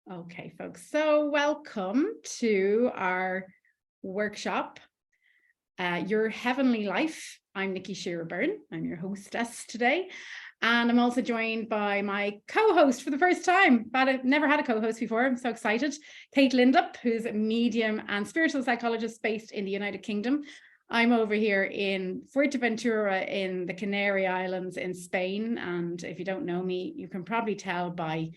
Okay, folks, so welcome to our workshop, Your Heavenly Life. I'm Nikki Shearer-Byrne. I'm your hostess today. And I'm also joined by my co-host for the first time, but I've never had a co-host before. I'm so excited. Kate Lindup, who's a medium and spiritual psychologist based in the United Kingdom. I'm over here in Fuerteventura in the Canary Islands in Spain. And if you don't know me, you can probably tell by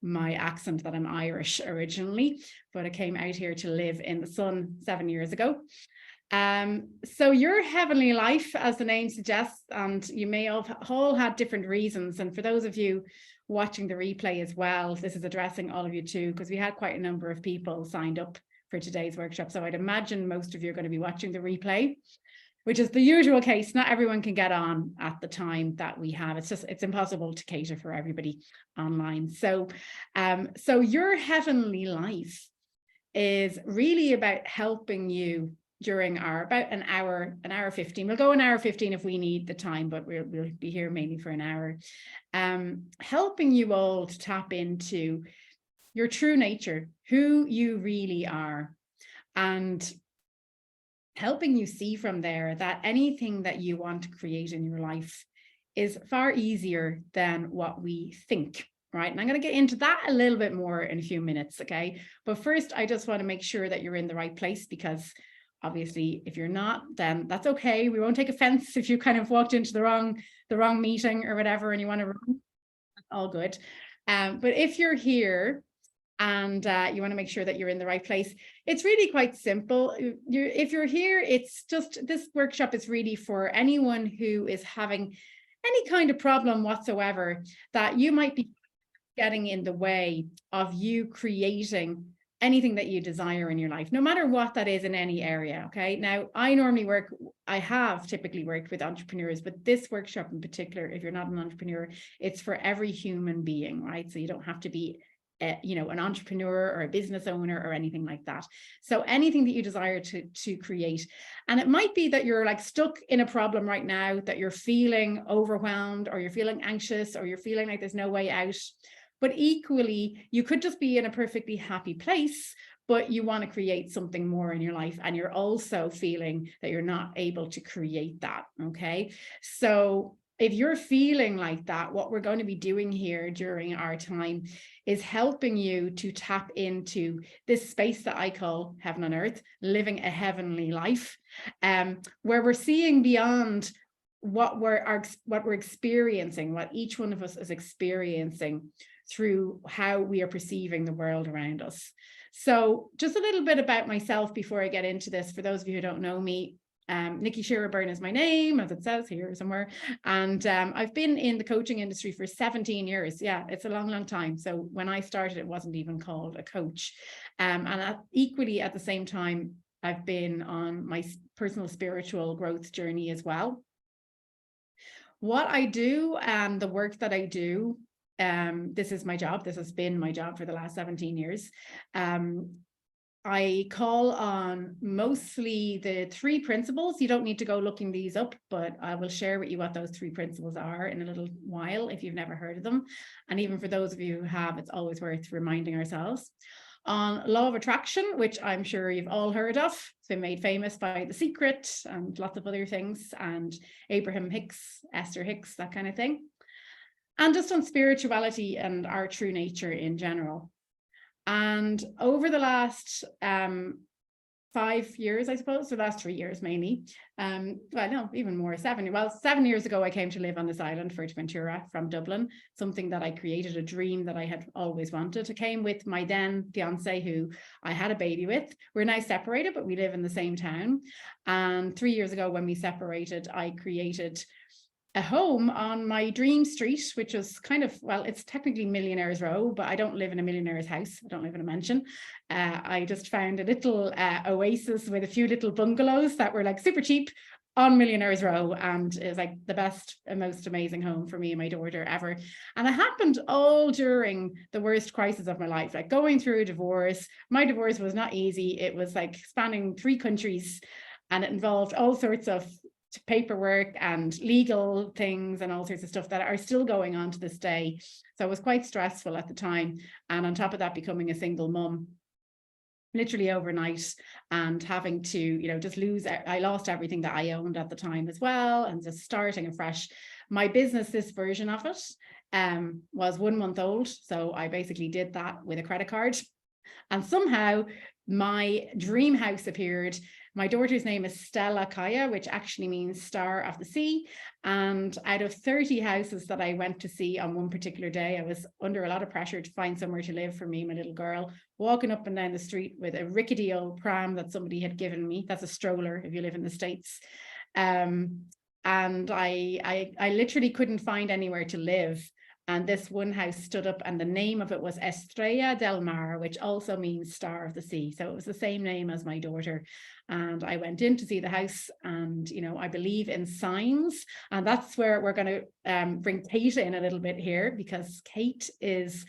my accent that I'm Irish originally, but I came out here to live in the sun 7 years ago. So your heavenly life, as the name suggests, and you may have all had different reasons. And for those of you watching the replay as well, this is addressing all of you too, because we had quite a number of people signed up for today's workshop. So I'd imagine most of you are going to be watching the replay, which is the usual case. Not everyone can get on at the time that we have. It's impossible to cater for everybody online. So your heavenly life is really about helping you during about an hour 15. We'll go an hour 15 if we need the time, but we'll be here mainly for an hour. Helping you all to tap into your true nature, who you really are, and helping you see from there that anything that you want to create in your life is far easier than what we think, right? And I'm going to get into that a little bit more in a few minutes, okay? But first, I just want to make sure that you're in the right place, because obviously, if you're not, then that's okay. We won't take offense if you kind of walked into the wrong meeting or whatever and you want to run. All good. But if you're here and you want to make sure that you're in the right place, it's really quite simple. If you're here, it's just, this workshop is really for anyone who is having any kind of problem whatsoever that you might be getting in the way of you creating anything that you desire in your life, no matter what that is in any area. Okay. Now, I have typically worked with entrepreneurs, but this workshop in particular, if you're not an entrepreneur, it's for every human being, right? So you don't have to be an entrepreneur or a business owner or anything like that. So anything that you desire to create. And it might be that you're like stuck in a problem right now, that you're feeling overwhelmed, or you're feeling anxious, or you're feeling like there's no way out. But equally, you could just be in a perfectly happy place, but you want to create something more in your life, and you're also feeling that you're not able to create that. Okay. So if you're feeling like that, what we're going to be doing here during our time is helping you to tap into this space that I call heaven on earth, living a heavenly life, where we're seeing beyond what we're experiencing, what each one of us is experiencing through how we are perceiving the world around us. So just a little bit about myself before I get into this. For those of you who don't know me, Nikki Shearer-Byrne is my name, as it says here somewhere. And I've been in the coaching industry for 17 years. Yeah, it's a long, long time. So when I started, it wasn't even called a coach. And equally at the same time, I've been on my personal spiritual growth journey as well. What I do and the work that I do, this is my job. This has been my job for the last 17 years. I call on mostly the 3 principles. You don't need to go looking these up, but I will share with you what those 3 principles are in a little while if you've never heard of them. And even for those of you who have, it's always worth reminding ourselves. On law of attraction, which I'm sure you've all heard of. It's been made famous by The Secret and lots of other things, and Abraham Hicks, Esther Hicks, that kind of thing. And just on spirituality and our true nature in general. And over the last 5 years, I suppose, the last 3 years mainly, well, no, even more, 7 years ago, I came to live on this island, Fuerteventura, from Dublin, something that I created, a dream that I had always wanted. I came with my then fiance, who I had a baby with. We're now separated, but we live in the same town. And 3 years ago, when we separated, I created a home on my dream street, which was kind of, well, it's technically Millionaire's Row, but I don't live in a millionaire's house. I don't live in a mansion. I just found a little oasis with a few little bungalows that were like super cheap on Millionaire's Row, and it was like the best and most amazing home for me and my daughter ever. And it happened all during the worst crisis of my life, like going through a divorce. My divorce was not easy. It was like spanning 3 countries, and it involved all sorts of paperwork and legal things and all sorts of stuff that are still going on to this day. So it was quite stressful at the time. And on top of that, becoming a single mum literally overnight and having to, just I lost everything that I owned at the time as well, and just starting afresh. My business, this version of it, was 1 month old. So I basically did that with a credit card. And somehow my dream house appeared. My daughter's name is Stella Kaya, which actually means Star of the Sea. And out of 30 houses that I went to see on one particular day, I was under a lot of pressure to find somewhere to live for me, my little girl, walking up and down the street with a rickety old pram that somebody had given me. That's a stroller if you live in the States. And I literally couldn't find anywhere to live. And this one house stood up, and the name of it was Estrella del Mar, which also means Star of the Sea. So it was the same name as my daughter. And I went in to see the house, and, I believe in signs. And that's where we're going to bring Kate in a little bit here, because Kate is,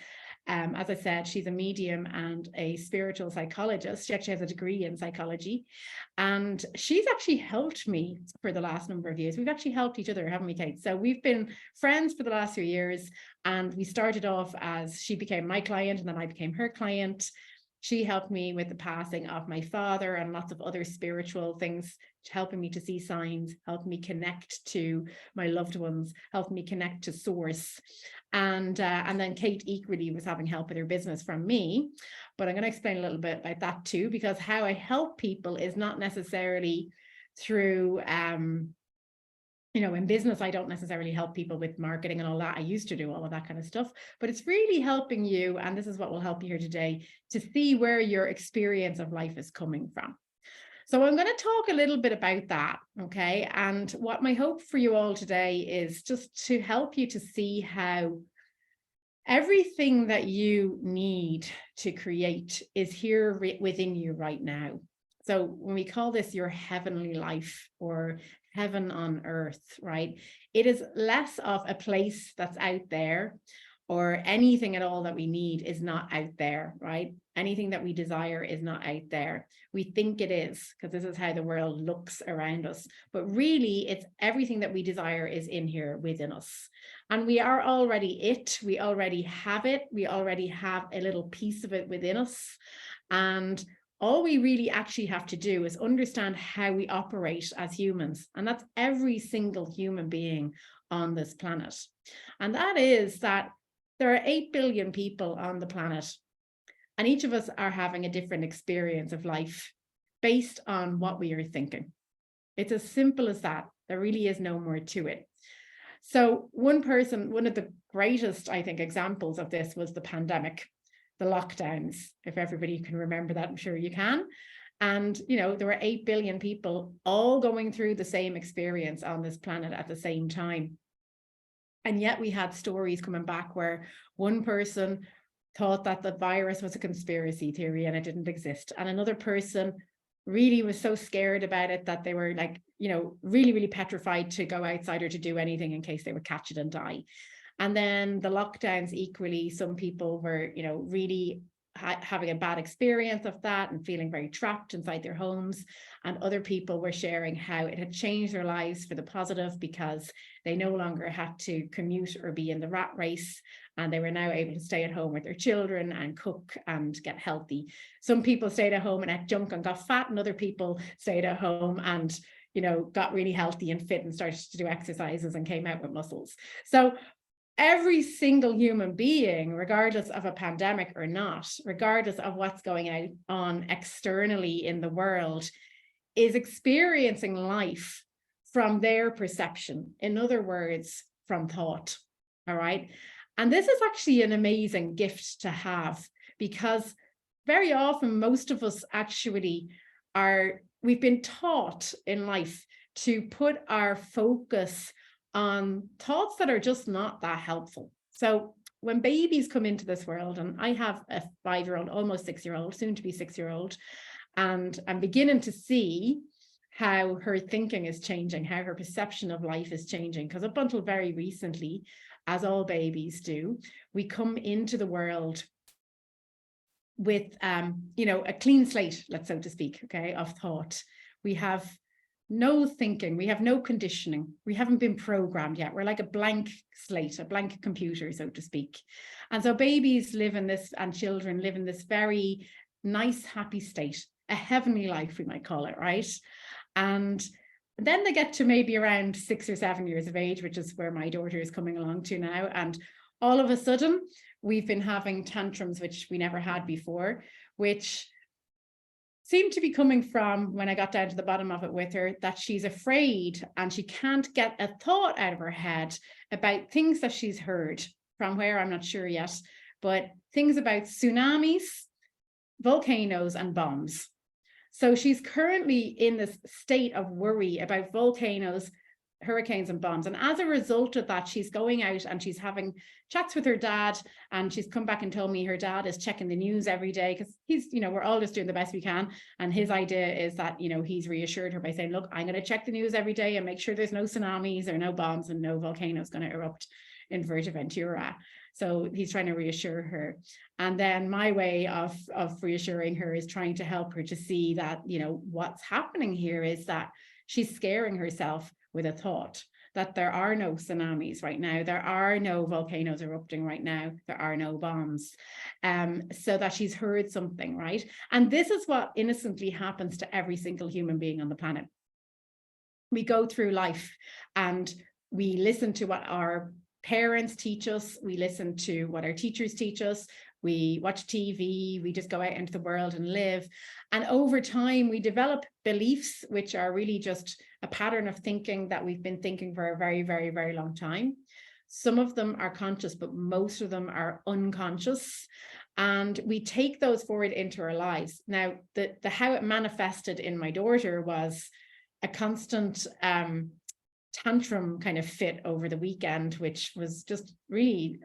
as I said, she's a medium and a spiritual psychologist. She actually has a degree in psychology. And she's actually helped me for the last number of years. We've actually helped each other, haven't we, Kate? So we've been friends for the last few years. And we started off as she became my client, and then I became her client. She helped me with the passing of my father and lots of other spiritual things, helping me to see signs, helping me connect to my loved ones, helping me connect to source. And then Kate equally was having help with her business from me. But I'm going to explain a little bit about that too, because how I help people is not necessarily through, in business, I don't necessarily help people with marketing and all that. I used to do all of that kind of stuff, but it's really helping you. And this is what will help you here today, to see where your experience of life is coming from. So I'm going to talk a little bit about that. Okay. And what my hope for you all today is just to help you to see how everything that you need to create is here within you right now. So when we call this your heavenly life or heaven on earth, right? It is less of a place that's out there, or anything at all that we need is not out there, right? Anything that we desire is not out there. We think it is, because this is how the world looks around us. But really, it's everything that we desire is in here within us. And we are already it. We already have it. We already have a little piece of it within us. And all we really actually have to do is understand how we operate as humans. And that's every single human being on this planet. And that is that there are 8 billion people on the planet, and each of us are having a different experience of life based on what we are thinking. It's as simple as that. There really is no more to it. So one of the greatest, I think, examples of this was the pandemic, the lockdowns. If everybody can remember that, I'm sure you can. And, there were 8 billion people all going through the same experience on this planet at the same time. And yet we had stories coming back where one person thought that the virus was a conspiracy theory and it didn't exist. And another person really was so scared about it that they were like, really, really petrified to go outside or to do anything in case they would catch it and die. And then the lockdowns equally, some people were, really having a bad experience of that and feeling very trapped inside their homes. And other people were sharing how it had changed their lives for the positive, because they no longer had to commute or be in the rat race. And they were now able to stay at home with their children and cook and get healthy. Some people stayed at home and ate junk and got fat, and other people stayed at home and, got really healthy and fit and started to do exercises and came out with muscles. So every single human being, regardless of a pandemic or not, regardless of what's going on externally in the world, is experiencing life from their perception. In other words, from thought. All right. And this is actually an amazing gift to have, because very often most of us actually we've been taught in life to put our focus on thoughts that are just not that helpful. So when babies come into this world, and I have a 5-year-old, almost 6-year-old, soon to be 6-year-old, and I'm beginning to see how her thinking is changing, how her perception of life is changing. Because up until very recently, as all babies do, we come into the world with, a clean slate, let's so to speak, okay, of thought. We have no thinking. We have no conditioning. We haven't been programmed yet. We're like a blank slate, a blank computer, so to speak. And so babies live in this, and children live in this very nice, happy state, a heavenly life, we might call it, right? And then they get to maybe around 6 or 7 years of age, which is where my daughter is coming along to now. And all of a sudden, we've been having tantrums, which we never had before, which seemed to be coming from, when I got down to the bottom of it with her, that she's afraid and she can't get a thought out of her head about things that she's heard from where, I'm not sure yet, but things about tsunamis, volcanoes, and bombs. So she's currently in this state of worry about volcanoes, hurricanes, and bombs. And as a result of that, she's going out and she's having chats with her dad, and she's come back and told me her dad is checking the news every day, because he's, you know, we're all just doing the best we can. And his idea is that, you know, he's reassured her by saying, look, I'm going to check the news every day and make sure there's no tsunamis or no bombs and no volcanoes going to erupt in Fuerteventura. So he's trying to reassure her. And then my way of reassuring her is trying to help her to see that, you know, what's happening here is that she's scaring herself with a thought that there are no tsunamis right now, there are no volcanoes erupting right now, there are no bombs, so that she's heard something, right? And this is what innocently happens to every single human being on the planet. We go through life and we listen to what our parents teach us, we listen to what our teachers teach us, we watch TV, we just go out into the world and live. And over time, we develop beliefs, which are really just a pattern of thinking that we've been thinking for a very, very, very long time. Some of them are conscious, but most of them are unconscious. And we take those forward into our lives. Now, the how it manifested in my daughter was a constant tantrum kind of fit over the weekend, which was just really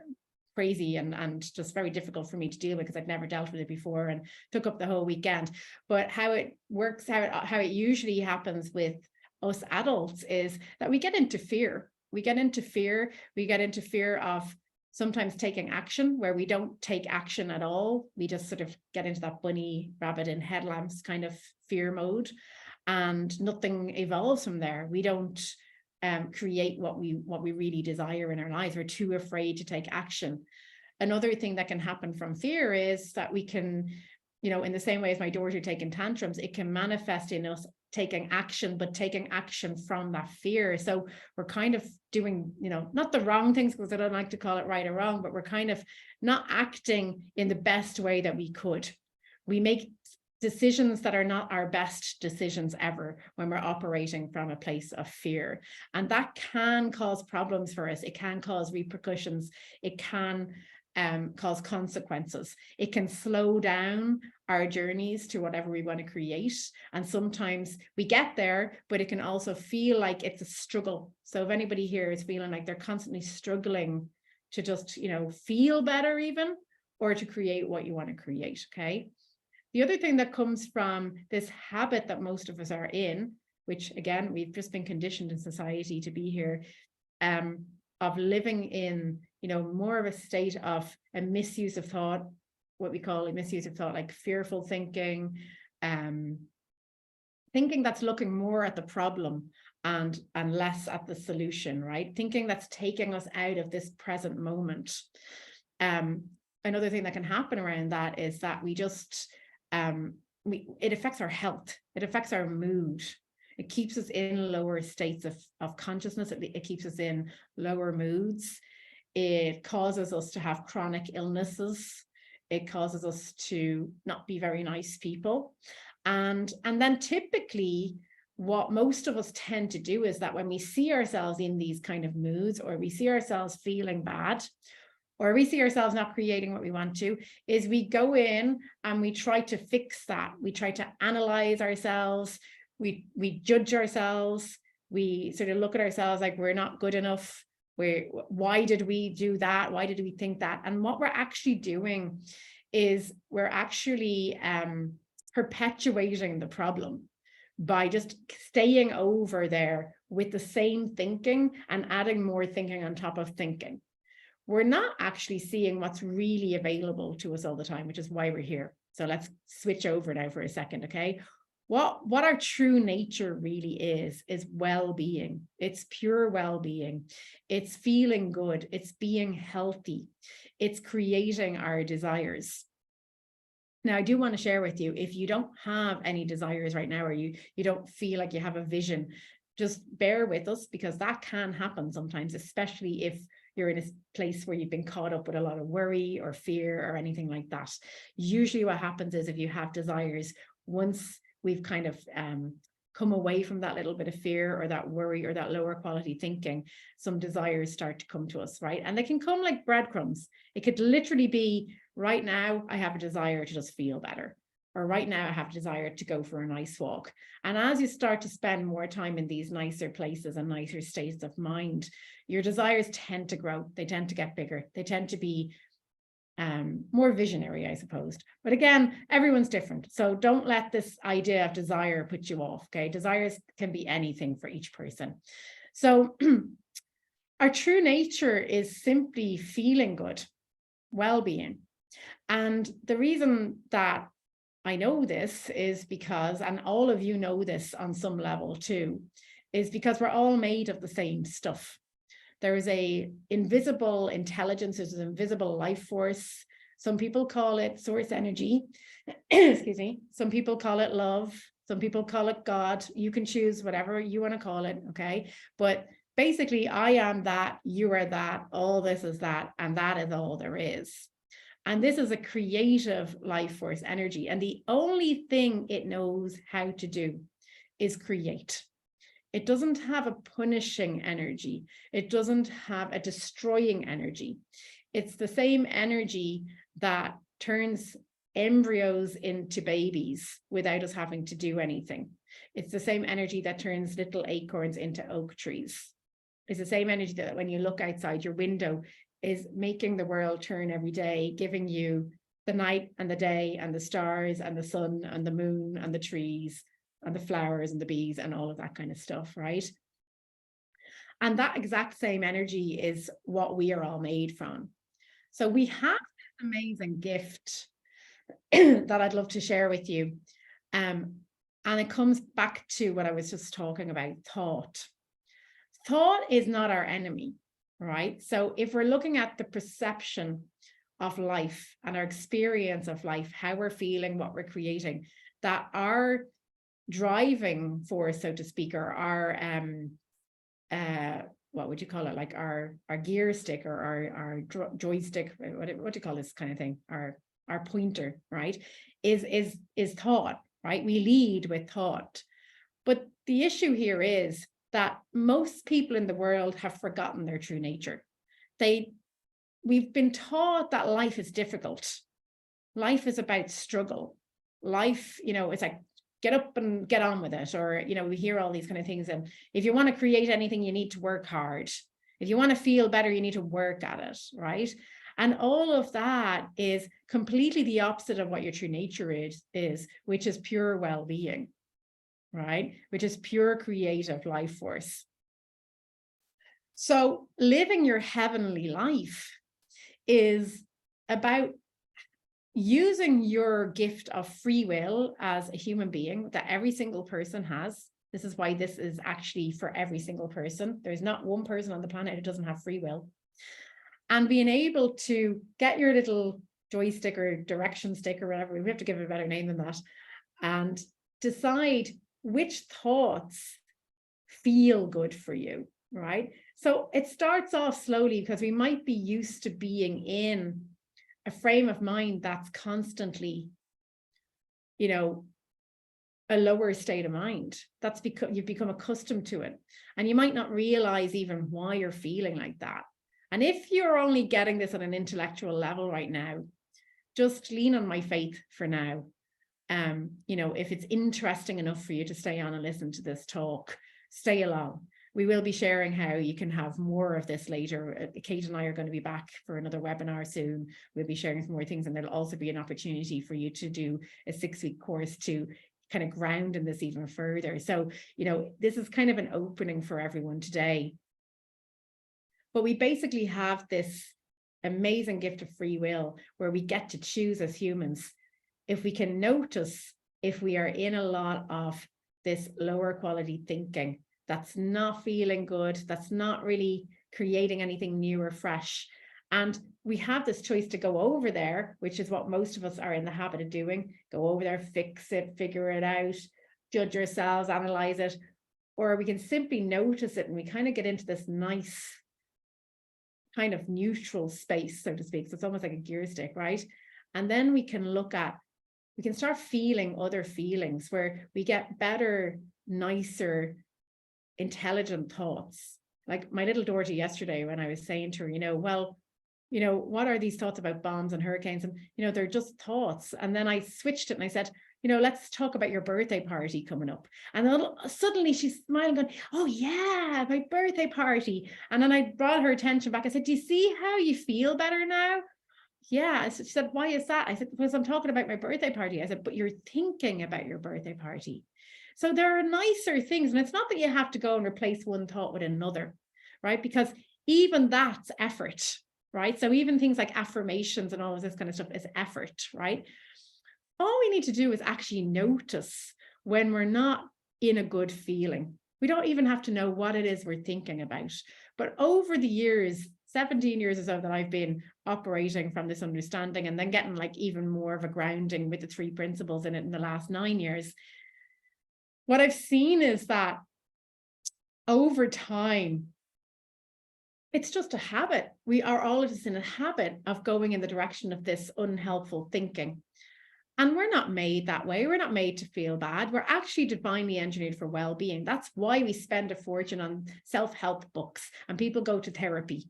crazy and just very difficult for me to deal with, because I'd never dealt with it before, and took up the whole weekend. But how it works, how it usually happens with us adults is that we get into fear. We get into fear of sometimes taking action where we don't take action at all. We just sort of get into that bunny rabbit in headlamps kind of fear mode, and nothing evolves from there. We don't create what we really desire in our lives. We're too afraid to take action. Another thing that can happen from fear is that we can, you know, in the same way as my daughter taking tantrums, it can manifest in us taking action, but taking action from that fear. So we're kind of doing, you know, not the wrong things, because I don't like to call it right or wrong, but we're kind of not acting in the best way that we could. We make decisions that are not our best decisions ever when we're operating from a place of fear. And that can cause problems for us. It can cause repercussions. It can cause consequences. It can slow down our journeys to whatever we want to create. And sometimes we get there, but it can also feel like it's a struggle. So if anybody here is feeling like they're constantly struggling to just, you know, feel better even, or to create what you want to create, okay? The other thing that comes from this habit that most of us are in, which again, we've just been conditioned in society to be here, of living in, you know, more of a state of a misuse of thought, what we call a misuse of thought, like fearful thinking, thinking that's looking more at the problem and less at the solution, right? Thinking that's taking us out of this present moment. Another thing that can happen around that is that we just, it affects our health, it affects our mood. It keeps us in lower states of consciousness. It keeps us in lower moods. It causes us to have chronic illnesses. It causes us to not be very nice people. And then typically what most of us tend to do is that when we see ourselves in these kind of moods, or we see ourselves feeling bad, or we see ourselves not creating what we want to, is we go in and we try to fix that. We try to analyze ourselves. We judge ourselves. We sort of look at ourselves like we're not good enough. Why did we do that? Why did we think that? And what we're actually doing is we're actually perpetuating the problem by just staying over there with the same thinking and adding more thinking on top of thinking. We're not actually seeing what's really available to us all the time, which is why we're here. So let's switch over now for a second, okay? what our true nature really is well-being. It's pure well-being. It's feeling good. It's being healthy. It's creating our desires. Now, I do want to share with you, if you don't have any desires right now, or you don't feel like you have a vision, just bear with us, because that can happen sometimes, especially if you're in a place where you've been caught up with a lot of worry or fear or anything like that. Usually what happens is, if you have desires, once we've kind of come away from that little bit of fear or that worry or that lower quality thinking, some desires start to come to us, right? And they can come like breadcrumbs. It could literally be, right now, I have a desire to just feel better. Or right now I have a desire to go for a nice walk. And as you start to spend more time in these nicer places and nicer states of mind, your desires tend to grow. They tend to get bigger. They tend to be more visionary, I suppose. But again, everyone's different. So don't let this idea of desire put you off, okay? Desires can be anything for each person. So our true nature is simply feeling good, well-being. And the reason that I know this is because, and all of you know this on some level too, is because we're all made of the same stuff. There is a invisible intelligence, there's an invisible life force. Some people call it source energy. Excuse me. Some people call it love. Some people call it God. You can choose whatever you want to call it, okay? But basically, I am that, you are that, all this is that, and that is all there is. And this is a creative life force energy. And the only thing it knows how to do is create. It doesn't have a punishing energy. It doesn't have a destroying energy. It's the same energy that turns embryos into babies without us having to do anything. It's the same energy that turns little acorns into oak trees. It's the same energy that when you look outside your window is making the world turn every day, giving you the night and the day and the stars and the sun and the moon and the trees and the flowers and the bees and all of that kind of stuff, right? And that exact same energy is what we are all made from. So we have this amazing gift that I'd love to share with you. And it comes back to what I was just talking about, thought. Thought is not our enemy, right? So if we're looking at the perception of life and our experience of life, how we're feeling, what we're creating, that our driving force, so to speak, or our what would you call it, like our gear stick or our joystick, what do you call this kind of thing, our pointer, right, is thought, right? We lead with thought. But the issue here is that most people in the world have forgotten their true nature. We've been taught that life is difficult. Life is about struggle. Life, it's like, get up and get on with it. Or, we hear all these kind of things. And if you want to create anything, you need to work hard. If you want to feel better, you need to work at it, right? And all of that is completely the opposite of what your true nature is, which is pure well-being, right? Which is pure creative life force. So living your heavenly life is about using your gift of free will as a human being that every single person has. This is why this is actually for every single person. There's not one person on the planet who doesn't have free will. And being able to get your little joystick or direction stick or whatever, we have to give it a better name than that, and decide which thoughts feel good for you, right? So it starts off slowly because we might be used to being in a frame of mind that's constantly, a lower state of mind. That's because you've become accustomed to it. And you might not realize even why you're feeling like that. And if you're only getting this at an intellectual level right now, just lean on my faith for now. If it's interesting enough for you to stay on and listen to this talk, stay along. We will be sharing how you can have more of this later. Kate and I are going to be back for another webinar soon. We'll be sharing some more things, and there'll also be an opportunity for you to do a 6-week course to kind of ground in this even further. So, this is kind of an opening for everyone today. But we basically have this amazing gift of free will where we get to choose as humans if we can notice if we are in a lot of this lower quality thinking that's not feeling good, that's not really creating anything new or fresh. And we have this choice to go over there, which is what most of us are in the habit of doing. Go over there, fix it, figure it out, judge ourselves, analyze it. Or we can simply notice it and we kind of get into this nice kind of neutral space, so to speak. So it's almost like a gear stick, right? And then we can start feeling other feelings where we get better, nicer, intelligent thoughts. Like my little Dorothy yesterday, when I was saying to her, what are these thoughts about bombs and hurricanes? And, they're just thoughts. And then I switched it and I said, let's talk about your birthday party coming up. And then suddenly she's smiling, going, oh yeah, my birthday party. And then I brought her attention back. I said, do you see how you feel better now? Yeah. She said, why is that? I said, because I'm talking about my birthday party. I said, but you're thinking about your birthday party. So there are nicer things. And it's not that you have to go and replace one thought with another, right? Because even that's effort, right? So even things like affirmations and all of this kind of stuff is effort, right? All we need to do is actually notice when we're not in a good feeling. We don't even have to know what it is we're thinking about. But over the years, 17 years or so that I've been operating from this understanding and then getting like even more of a grounding with the 3 principles in it in the last 9 years, what I've seen is that over time, it's just a habit. We are all just in a habit of going in the direction of this unhelpful thinking. And we're not made that way. We're not made to feel bad. We're actually divinely engineered for well-being. That's why we spend a fortune on self-help books and people go to therapy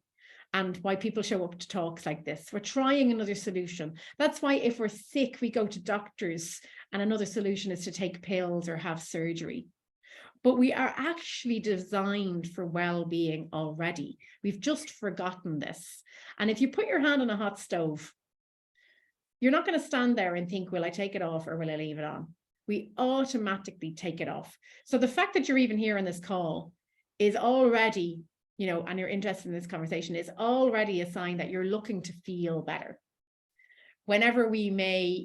and why people show up to talks like this. We're trying another solution. That's why if we're sick, we go to doctors and another solution is to take pills or have surgery. But we are actually designed for well-being already. We've just forgotten this. And if you put your hand on a hot stove, you're not going to stand there and think, will I take it off or will I leave it on? We automatically take it off. So the fact that you're even here on this call is already, and you're interested in this conversation is already a sign that you're looking to feel better. Whenever we may,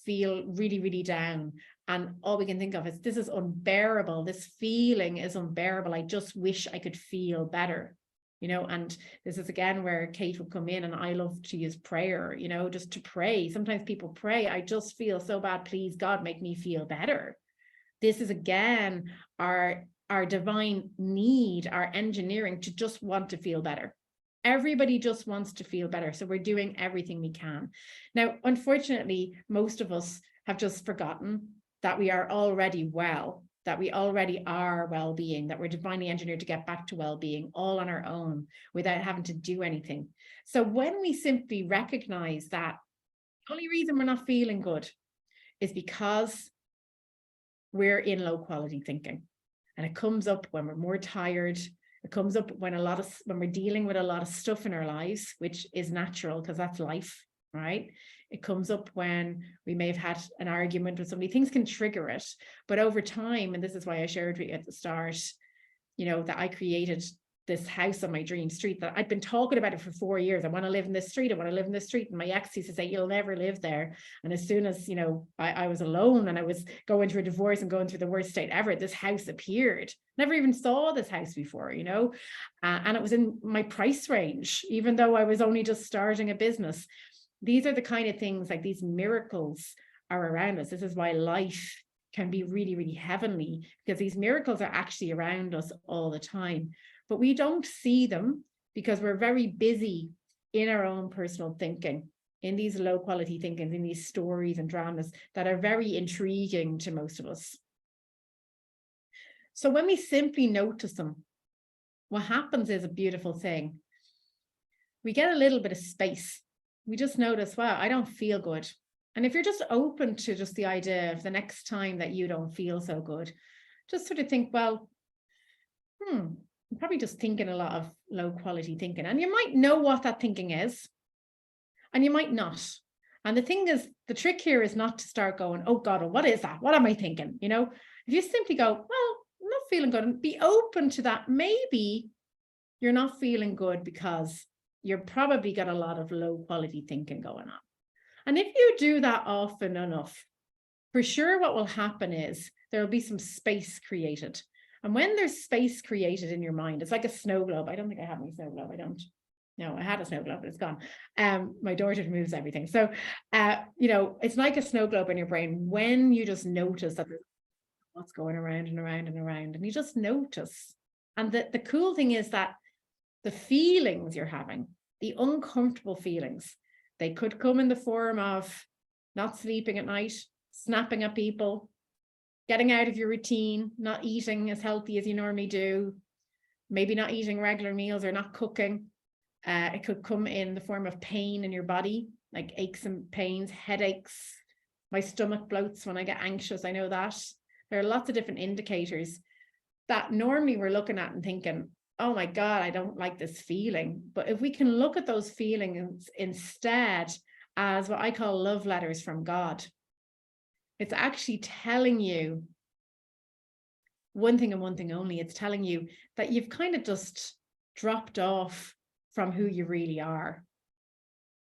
feel really, really down and all we can think of is this is unbearable. This feeling is unbearable. I just wish I could feel better. And this is again where Kate will come in, and I love to use prayer, just to pray. Sometimes people pray, I just feel so bad. Please, God, make me feel better. This is again our divine need, our engineering to just want to feel better. Everybody just wants to feel better. So we're doing everything we can. Now, unfortunately, most of us have just forgotten that we are already well, that we already are well-being, that we're divinely engineered to get back to well-being all on our own without having to do anything. So when we simply recognize that the only reason we're not feeling good is because we're in low quality thinking. And it comes up when we're more tired. It comes up when we're dealing with a lot of stuff in our lives, which is natural because that's life, right? It comes up when we may have had an argument with somebody. Things can trigger it, but over time, and this is why I shared with you at the start, that I created this house on my dream street that I'd been talking about it for 4 years. I want to live in this street. I want to live in this street. And my ex used to say, you'll never live there. And as soon as, I was alone and I was going through a divorce and going through the worst state ever, this house appeared. Never even saw this house before, and it was in my price range, even though I was only just starting a business. These are the kind of things, like these miracles are around us. This is why life can be really, really heavenly, because these miracles are actually around us all the time. But we don't see them because we're very busy in our own personal thinking, in these low quality thinkings, in these stories and dramas that are very intriguing to most of us. So when we simply notice them, what happens is a beautiful thing. We get a little bit of space. We just notice, wow, I don't feel good. And if you're just open to just the idea of the next time that you don't feel so good, just sort of think, well, I'm probably just thinking a lot of low quality thinking. And you might know what that thinking is, and you might not. And the thing is, the trick here is not to start going, oh God, what is that? What am I thinking? If you simply go, well, I'm not feeling good, and be open to that. Maybe you're not feeling good because you're probably got a lot of low quality thinking going on. And if you do that often enough, for sure what will happen is there will be some space created. And when there's space created in your mind, it's like a snow globe. I don't think I have any snow globe. I don't. No, I had a snow globe, but it's gone. My daughter moves everything. So, it's like a snow globe in your brain when you just notice that there's what's going around and around and around, and you just notice. And the cool thing is that the feelings you're having, the uncomfortable feelings, they could come in the form of not sleeping at night, snapping at people, getting out of your routine, not eating as healthy as you normally do, maybe not eating regular meals or not cooking. It could come in the form of pain in your body, like aches and pains, headaches. My stomach bloats when I get anxious. I know that. There are lots of different indicators that normally we're looking at and thinking, oh my God, I don't like this feeling. But if we can look at those feelings instead as what I call love letters from God, it's actually telling you one thing and one thing only. It's telling you that you've kind of just dropped off from who you really are.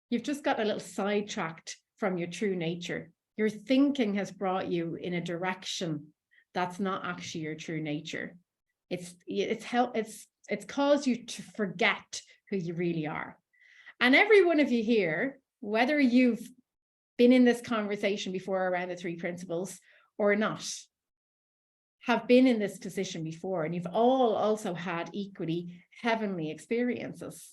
You've just got a little sidetracked from your true nature. Your thinking has brought you in a direction that's not actually your true nature. It's caused you to forget who you really are. And every one of you here, whether you've been in this conversation before around the 3 principles or not, have been in this position before, and you've all also had equally heavenly experiences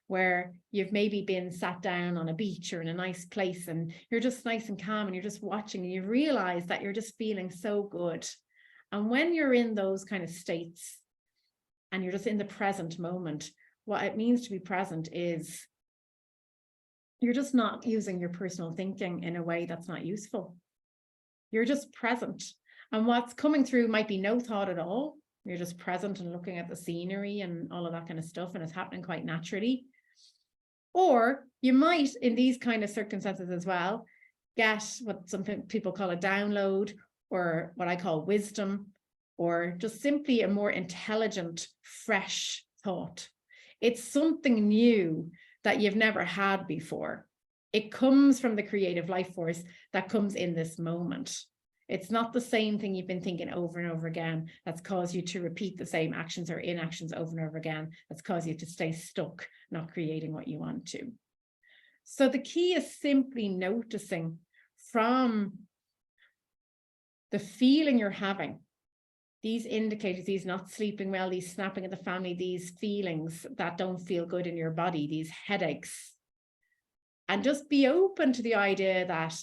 where you've maybe been sat down on a beach or in a nice place and you're just nice and calm and you're just watching and you realize that you're just feeling so good. And when you're in those kind of states and you're just in the present moment, what it means to be present is you're just not using your personal thinking in a way that's not useful. You're just present. And what's coming through might be no thought at all. You're just present and looking at the scenery and all of that kind of stuff, and it's happening quite naturally. Or you might, in these kind of circumstances as well, get what some people call a download, or what I call wisdom, or just simply a more intelligent, fresh thought. It's something new that you've never had before. It comes from the creative life force that comes in this moment. It's not the same thing you've been thinking over and over again that's caused you to repeat the same actions or inactions over and over again. That's caused you to stay stuck, not creating what you want to. So the key is simply noticing from the feeling you're having, these indicators, these not sleeping well, these snapping at the family, these feelings that don't feel good in your body, these headaches, and just be open to the idea that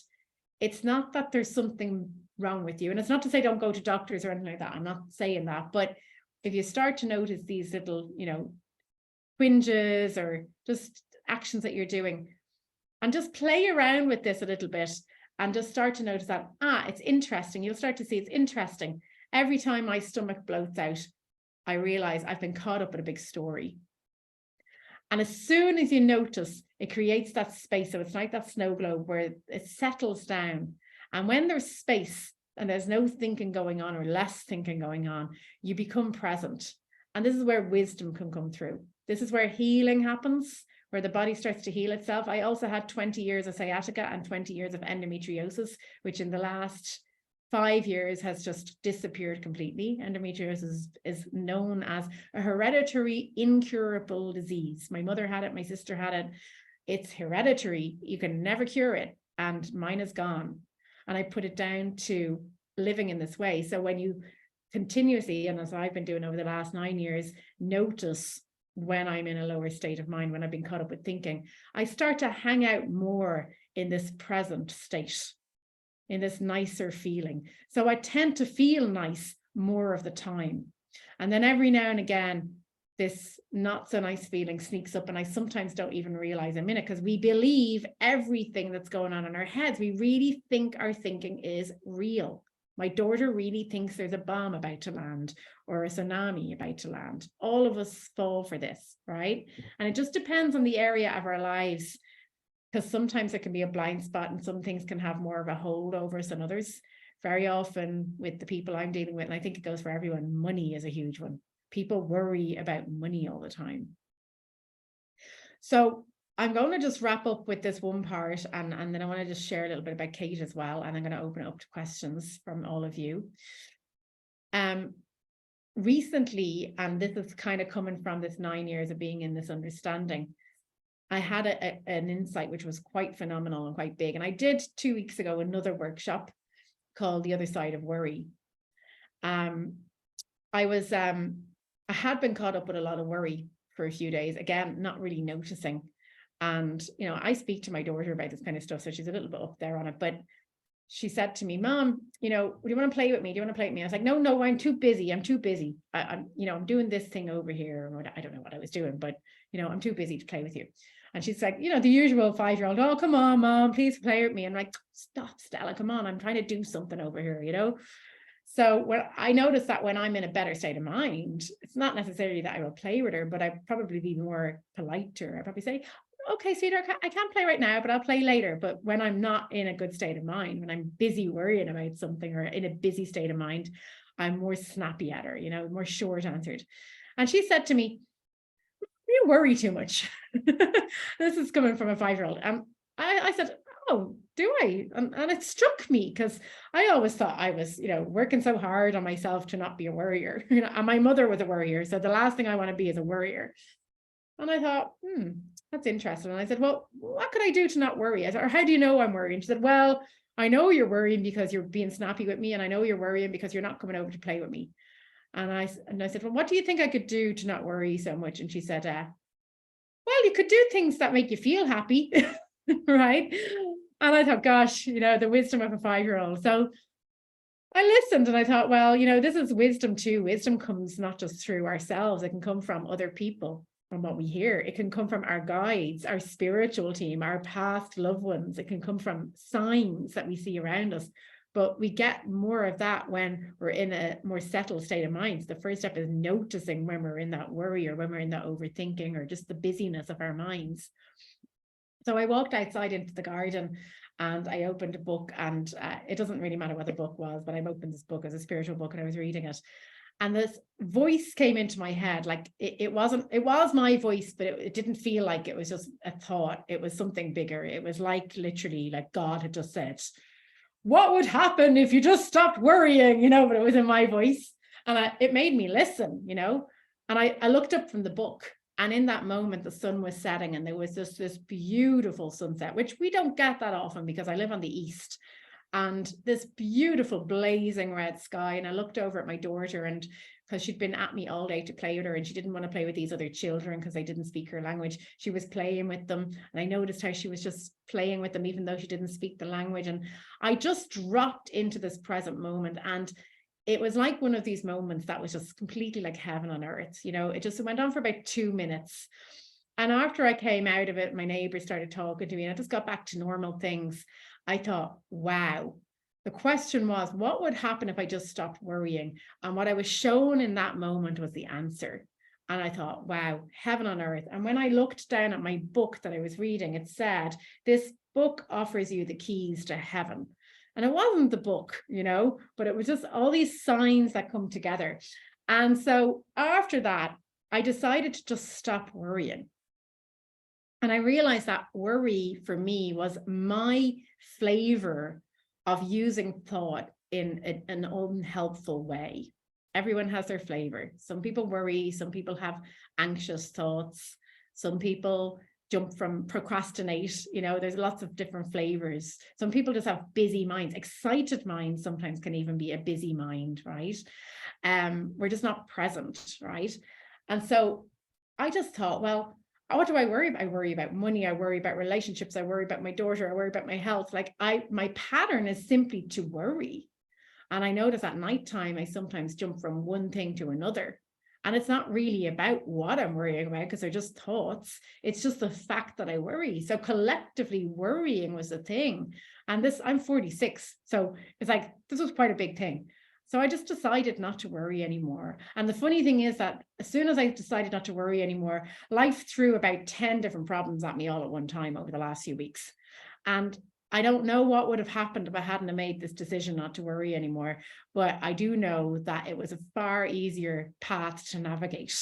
it's not that there's something wrong with you. And it's not to say don't go to doctors or anything like that. I'm not saying that. But if you start to notice these little, twinges or just actions that you're doing, and just play around with this a little bit and just start to notice that, it's interesting. You'll start to see it's interesting. Every time my stomach bloats out, I realize I've been caught up in a big story. And as soon as you notice, it creates that space. So it's like that snow globe where it settles down. And when there's space and there's no thinking going on or less thinking going on, you become present. And this is where wisdom can come through. This is where healing happens, where the body starts to heal itself. I also had 20 years of sciatica and 20 years of endometriosis, which in the last 5 years has just disappeared completely. Endometriosis is known as a hereditary incurable disease. My mother had it, my sister had it. It's hereditary. You can never cure it. And mine is gone. And I put it down to living in this way. So when you continuously, and as I've been doing over the last 9 years, notice when I'm in a lower state of mind, when I've been caught up with thinking, I start to hang out more in this present state, in this nicer feeling. So I tend to feel nice more of the time. And then every now and again, this not so nice feeling sneaks up, and I sometimes don't even realize I'm in it, because we believe everything that's going on in our heads. We really think our thinking is real. My daughter really thinks there's a bomb about to land or a tsunami about to land. All of us fall for this, right? And it just depends on the area of our lives, because sometimes it can be a blind spot and some things can have more of a hold over us than others. Very often with the people I'm dealing with, and I think it goes for everyone, money is a huge one. People worry about money all the time. So I'm going to just wrap up with this one part, and then I want to just share a little bit about Kate as well, and I'm going to open it up to questions from all of you. Recently, and this is kind of coming from this 9 years of being in this understanding, I had an insight which was quite phenomenal and quite big. And I did 2 weeks ago another workshop called The Other Side of Worry. I had been caught up with a lot of worry for a few days, again, not really noticing. And, you know, I speak to my daughter about this kind of stuff, so she's a little bit up there on it. But she said to me, Mom, you know, do you want to play with me? Do you want to play with me? I was like, no, I'm too busy. I'm too busy. I'm doing this thing over here. I don't know what I was doing, but, you know, I'm too busy to play with you. And she's like, you know, the usual 5-year-old, oh, come on, Mom, please play with me. I'm like, stop, Stella, come on. I'm trying to do something over here, you know? So when I notice that when I'm in a better state of mind, it's not necessarily that I will play with her, but I'd probably be more polite to her. I'd probably say, okay, sweetheart, I can't play right now, but I'll play later. But when I'm not in a good state of mind, when I'm busy worrying about something or in a busy state of mind, I'm more snappy at her, you know, more short answered. And she said to me, you worry too much. This is coming from a 5-year-old. And I said, oh, do I? And it struck me because I always thought I was, you know, working so hard on myself to not be a worrier. You know, and my mother was a worrier. So the last thing I want to be is a worrier. And I thought, that's interesting. And I said, well, what could I do to not worry? I said, or how do you know I'm worrying? She said, well, I know you're worrying because you're being snappy with me. And I know you're worrying because you're not coming over to play with me. And I said, well, what do you think I could do to not worry so much? And she said, well, you could do things that make you feel happy, right? And I thought, gosh, you know, the wisdom of a 5-year-old. So I listened and I thought, well, you know, this is wisdom too. Wisdom comes not just through ourselves. It can come from other people, from what we hear. It can come from our guides, our spiritual team, our past loved ones. It can come from signs that we see around us. But we get more of that when we're in a more settled state of mind. The first step is noticing when we're in that worry or when we're in that overthinking or just the busyness of our minds. So I walked outside into the garden and I opened a book, and it doesn't really matter what the book was, but I opened this book as a spiritual book and I was reading it. And this voice came into my head, like it was my voice, but it didn't feel like it was just a thought. It was something bigger. It was like literally like God had just said, what would happen if you just stopped worrying, you know, but it was in my voice. And it made me listen, you know, and I looked up from the book, and in that moment, the sun was setting and there was just this beautiful sunset, which we don't get that often because I live on the east, and this beautiful blazing red sky. And I looked over at my daughter, and because she'd been at me all day to play with her and she didn't want to play with these other children because they didn't speak her language, she was playing with them. And I noticed how she was just playing with them even though she didn't speak the language. And I just dropped into this present moment, and it was like one of these moments that was just completely like heaven on earth. You know, it just went on for about 2 minutes. And after I came out of it, my neighbors started talking to me and I just got back to normal things. I thought, wow. The question was, what would happen if I just stopped worrying? And what I was shown in that moment was the answer. And I thought, wow, heaven on earth. And when I looked down at my book that I was reading, it said, this book offers you the keys to heaven. And it wasn't the book, you know, but it was just all these signs that come together. And so after that, I decided to just stop worrying. And I realized that worry for me was my flavor of using thought in an unhelpful way. Everyone has their flavor. Some people worry, some people have anxious thoughts, some people jump from procrastinate, you know, there's lots of different flavors. Some people just have busy minds. Excited minds sometimes can even be a busy mind, right? We're just not present, right? And so I just thought, well, what do I worry about? I worry about money. I worry about relationships. I worry about my daughter. I worry about my health. Like my pattern is simply to worry. And I notice at nighttime, I sometimes jump from one thing to another. And it's not really about what I'm worrying about because they're just thoughts. It's just the fact that I worry. So collectively worrying was a thing. And I'm 46. So it's like, this was quite a big thing. So I just decided not to worry anymore. And the funny thing is that as soon as I decided not to worry anymore, life threw about 10 different problems at me all at one time over the last few weeks. And I don't know what would have happened if I hadn't made this decision not to worry anymore, but I do know that it was a far easier path to navigate.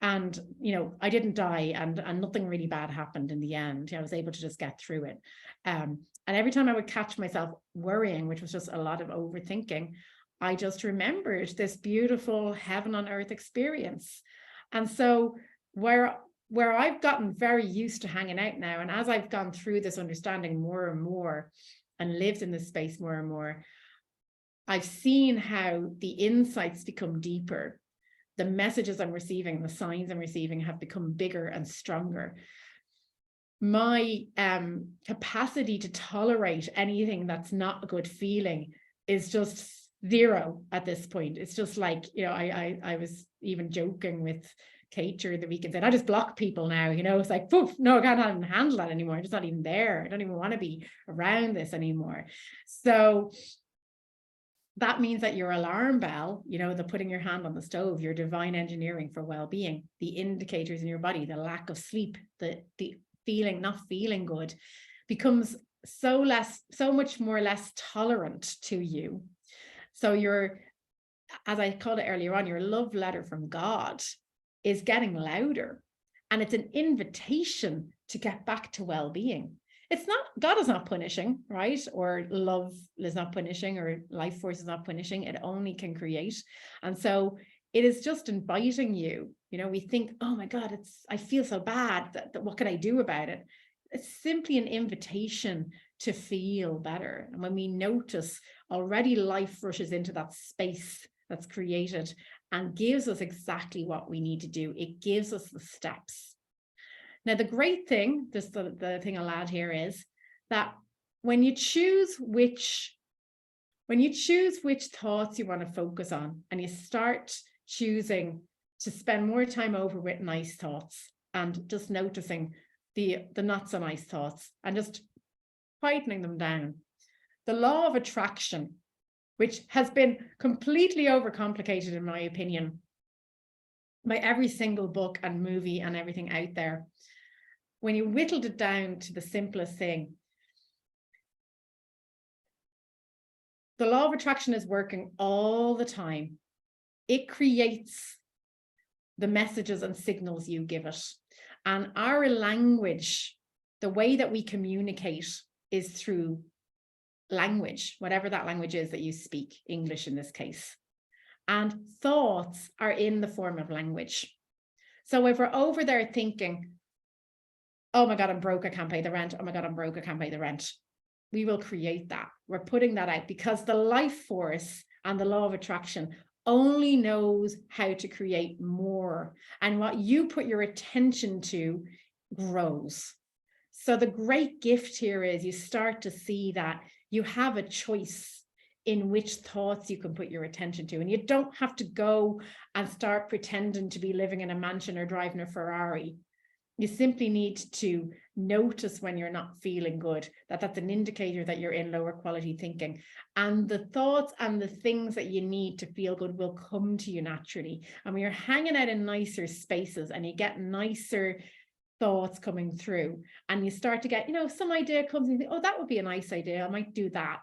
And, you know, I didn't die, and nothing really bad happened in the end. I was able to just get through it. And every time I would catch myself worrying, which was just a lot of overthinking, I just remembered this beautiful heaven on earth experience. And so where I've gotten very used to hanging out now, and as I've gone through this understanding more and more and lived in this space more and more, I've seen how the insights become deeper. The messages I'm receiving, the signs I'm receiving have become bigger and stronger. My capacity to tolerate anything that's not a good feeling is just zero at this point. It's just like, you know, I was even joking with Kate during the week and said, I just block people now, you know. It's like, poof, no, I can't even handle that anymore. I'm just not even there. I don't even want to be around this anymore. So that means that your alarm bell, you know, the putting your hand on the stove, your divine engineering for well-being, the indicators in your body, the lack of sleep, the feeling, not feeling good, becomes so much more less tolerant to you. So your, as I called it earlier on, your love letter from God is getting louder, and it's an invitation to get back to well-being. It's not, God is not punishing, right? Or love is not punishing, or life force is not punishing. It only can create. And so it is just inviting you. You know, we think, oh my God, I feel so bad. That what can I do about it? It's simply an invitation to feel better. And when we notice, already life rushes into that space that's created and gives us exactly what we need to do. It gives us the steps. Now, the great thing, just the thing I'll add here, is that when you choose which thoughts you want to focus on, and you start choosing to spend more time over with nice thoughts and just noticing the not so nice thoughts and just quietening them down, the law of attraction, which has been completely overcomplicated, in my opinion, by every single book and movie and everything out there, when you whittled it down to the simplest thing, the law of attraction is working all the time. It creates the messages and signals you give it. And our language, the way that we communicate, is through language, whatever that language is that you speak, English in this case. And thoughts are in the form of language. So if we're over there thinking, oh my God, I'm broke, I can't pay the rent. Oh my God, I'm broke, I can't pay the rent. We will create that. We're putting that out because the life force and the law of attraction only knows how to create more. And what you put your attention to grows. So the great gift here is you start to see that you have a choice in which thoughts you can put your attention to. And you don't have to go and start pretending to be living in a mansion or driving a Ferrari. You simply need to notice when you're not feeling good, that's an indicator that you're in lower quality thinking. And the thoughts and the things that you need to feel good will come to you naturally. And when you're hanging out in nicer spaces and you get nicer thoughts coming through, and you start to get, you know, some idea comes and you think, oh, that would be a nice idea, I might do that.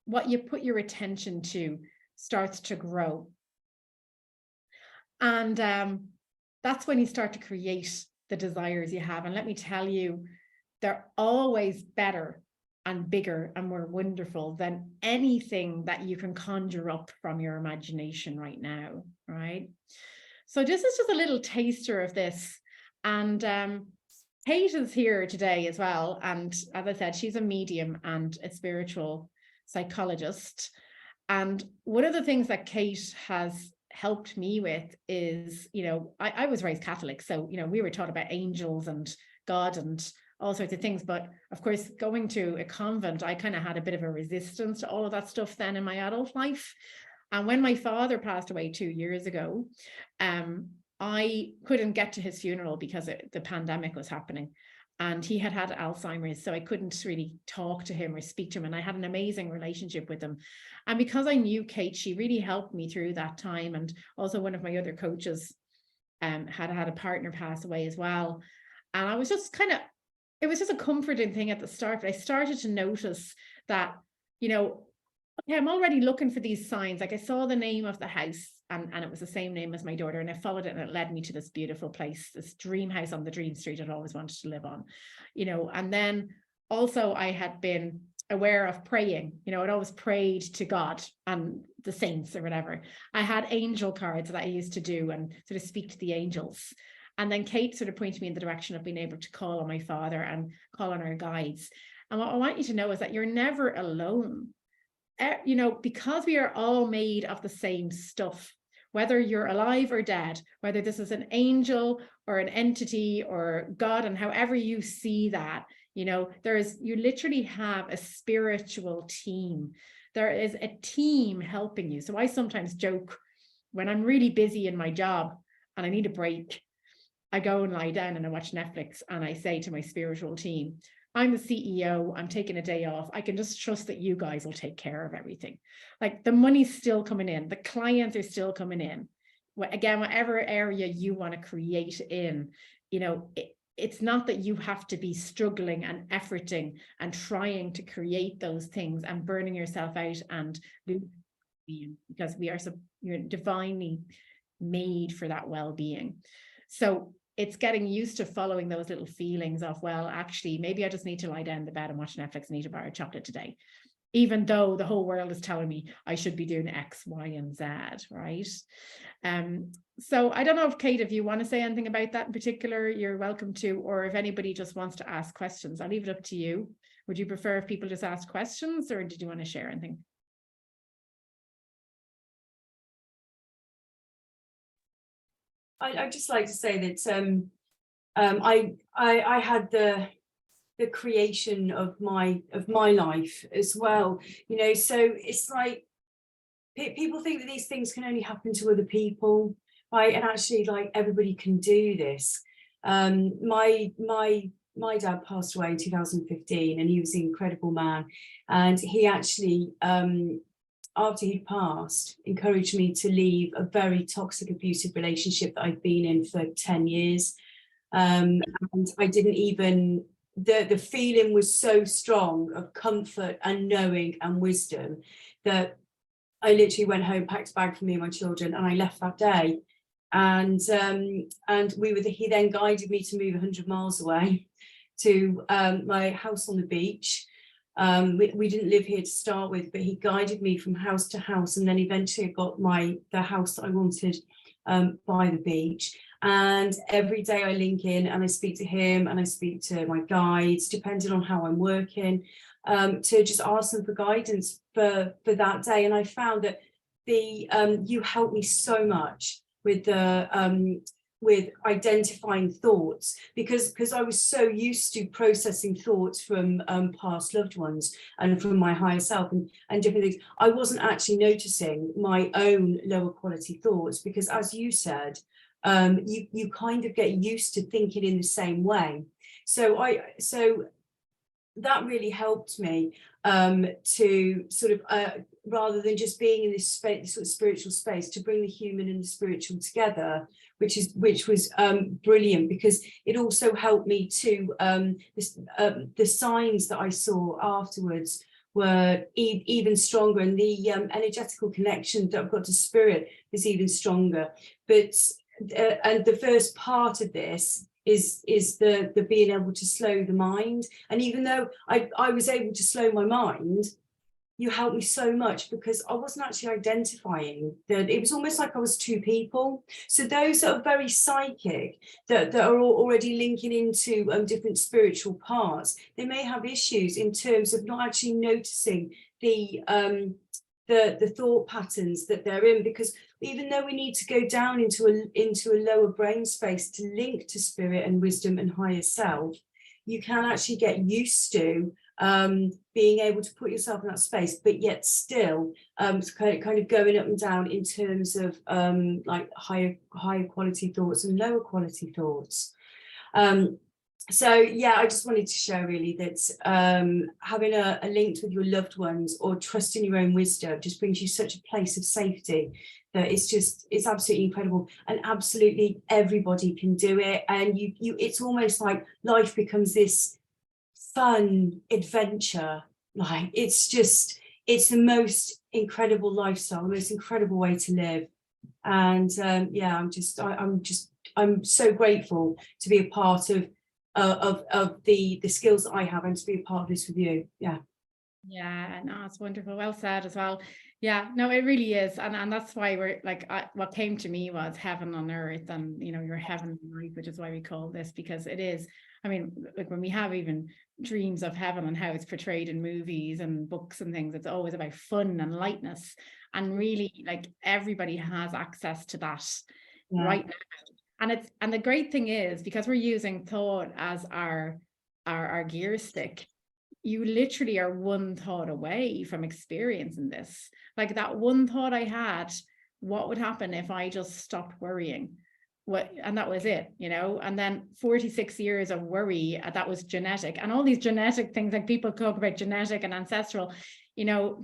What you put your attention to starts to grow. And that's when you start to create the desires you have. And let me tell you, they're always better and bigger and more wonderful than anything that you can conjure up from your imagination right now, right? So this is just a little taster of this. And Kate is here today as well. And as I said, she's a medium and a spiritual psychologist. And one of the things that Kate has helped me with is, you know, I was raised Catholic. So, you know, we were taught about angels and God and all sorts of things. But of course, going to a convent, I kind of had a bit of a resistance to all of that stuff then in my adult life. And when my father passed away 2 years ago, I couldn't get to his funeral because the pandemic was happening. And he had Alzheimer's, so I couldn't really talk to him or speak to him. And I had an amazing relationship with him. And because I knew Kate, she really helped me through that time. And also one of my other coaches had a partner pass away as well. And I was just it was just a comforting thing at the start. But I started to notice that, you know, okay, I'm already looking for these signs. Like I saw the name of the house and it was the same name as my daughter, and I followed it and it led me to this beautiful place, this dream house on the dream street I'd always wanted to live on, you know. And then also I had been aware of praying, you know, I'd always prayed to God and the saints or whatever. I had angel cards that I used to do and sort of speak to the angels. And then Kate sort of pointed me in the direction of being able to call on my father and call on our guides. And what I want you to know is that you're never alone. You know, because we are all made of the same stuff, whether you're alive or dead, whether this is an angel or an entity or God, and however you see that, you know, you literally have a spiritual team. There is a team helping you. So I sometimes joke when I'm really busy in my job and I need a break, I go and lie down and I watch Netflix and I say to my spiritual team, I'm the CEO, I'm taking a day off. I can just trust that you guys will take care of everything. Like the money's still coming in, the clients are still coming in. Again, whatever area you want to create in, you know, it's not that you have to be struggling and efforting and trying to create those things and burning yourself out and because you're divinely made for that well-being. So it's getting used to following those little feelings of, well, actually, maybe I just need to lie down in the bed and watch Netflix and eat a bar of chocolate today, even though the whole world is telling me I should be doing X, Y, and Z, right? So I don't know if Kate, if you want to say anything about that in particular, you're welcome to, or if anybody just wants to ask questions, I'll leave it up to you. Would you prefer if people just asked questions, or did you want to share anything? I'd just like to say that I had the creation of my life as well, you know. So it's like people think that these things can only happen to other people, right? And actually, like, everybody can do this. My dad passed away in 2015, and he was an incredible man, and he actually after he passed, encouraged me to leave a very toxic, abusive relationship that I'd been in for 10 years. And I didn't even, the feeling was so strong of comfort and knowing and wisdom that I literally went home, packed a bag for me and my children, and I left that day. And he then guided me to move 100 miles away to my house on the beach. We didn't live here to start with, but he guided me from house to house, and then eventually I got the house that I wanted by the beach. And every day I link in and I speak to him and I speak to my guides, depending on how I'm working, to just ask them for guidance for that day. And I found that you helped me so much with with identifying thoughts, because I was so used to processing thoughts from past loved ones and from my higher self and different things. I wasn't actually noticing my own lower quality thoughts, because, as you said, you kind of get used to thinking in the same way. So that really helped me to sort of rather than just being in this space, sort of spiritual space, to bring the human and the spiritual together, which was brilliant, because it also helped me to the signs that I saw afterwards were even stronger, and the energetical connection that I've got to spirit is even stronger. But and the first part of this is the being able to slow the mind. And even though I was able to slow my mind, you helped me so much, because I wasn't actually identifying that. It was almost like I was two people. So those that are very psychic, that are already linking into different spiritual parts, they may have issues in terms of not actually noticing the thought patterns that they're in, because even though we need to go down into a lower brain space to link to spirit and wisdom and higher self, you can actually get used to being able to put yourself in that space, but yet still kind of going up and down in terms of like higher quality thoughts and lower quality thoughts. So yeah, I just wanted to share really that having a link with your loved ones or trusting your own wisdom just brings you such a place of safety that it's absolutely incredible, and absolutely everybody can do it. And it's almost like life becomes this fun adventure. Like it's it's the most incredible lifestyle, the most incredible way to live. And yeah, I'm so grateful to be a part of the skills that I have, and to be a part of this with you. Yeah, no, it's wonderful. Well said as well. Yeah, no, it really is. And that's why we're like, what came to me was heaven on earth, and, you know, your heaven on earth, which is why we call this, because it is. I mean, like when we have even dreams of heaven and how it's portrayed in movies and books and things, it's always about fun and lightness. And really, like, everybody has access to that right now. And the great thing is, because we're using thought as our gear stick, you literally are one thought away from experiencing this. Like that one thought I had, what would happen if I just stopped worrying? And that was it, you know. And then 46 years of worry, that was genetic, and all these genetic things, like people talk about genetic and ancestral, you know.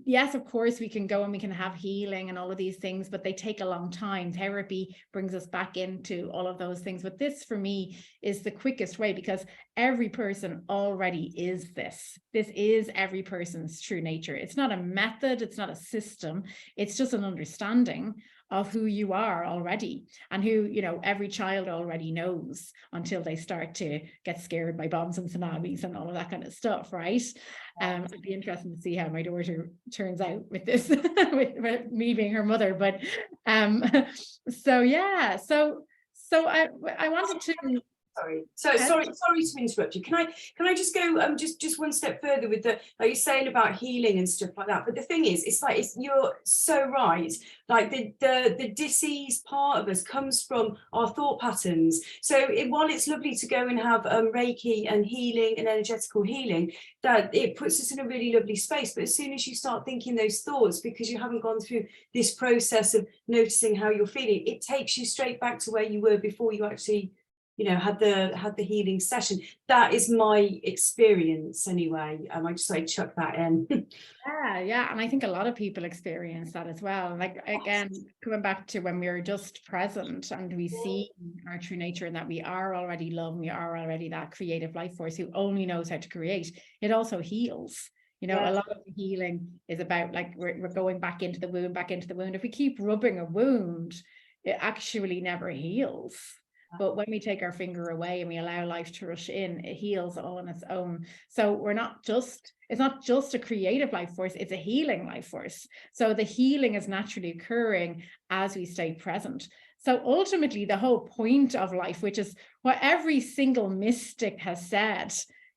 Yes, of course we can go and we can have healing and all of these things, but they take a long time. Therapy brings us back into all of those things. But this, for me, is the quickest way, because every person already is this. This is every person's true nature. It's not a method, it's not a system, it's just an understanding of who you are already, and who, you know, every child already knows, until they start to get scared by bombs and tsunamis and all of that kind of stuff, right? It'd be interesting to see how my daughter turns out with this, with me being her mother. But so yeah, so I wanted to. Sorry to interrupt you. Can I just go just one step further with the, like you're saying about healing and stuff like that? But the thing is, it's like, you're so right. Like the disease part of us comes from our thought patterns. So while it's lovely to go and have Reiki and healing and energetical healing, that it puts us in a really lovely space. But as soon as you start thinking those thoughts, because you haven't gone through this process of noticing how you're feeling, it takes you straight back to where you were before you actually, you know, had the healing session. That is my experience anyway. I just like chuck that in. Yeah, and I think a lot of people experience that as well. Like, again, coming back to when we're just present and we see our true nature, and that we are already love, and we are already that creative life force who only knows how to create, it also heals. You know, a lot of the healing is about, like, we're going back into the wound. If we keep rubbing a wound, it actually never heals. But when we take our finger away and we allow life to rush in, it heals all on its own. So it's not just a creative life force, it's a healing life force. So the healing is naturally occurring as we stay present. So ultimately, the whole point of life, which is what every single mystic has said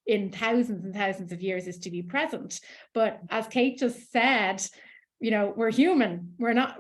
in thousands and thousands of years, is to be present. But as Kate just said, you know, we're human. We're not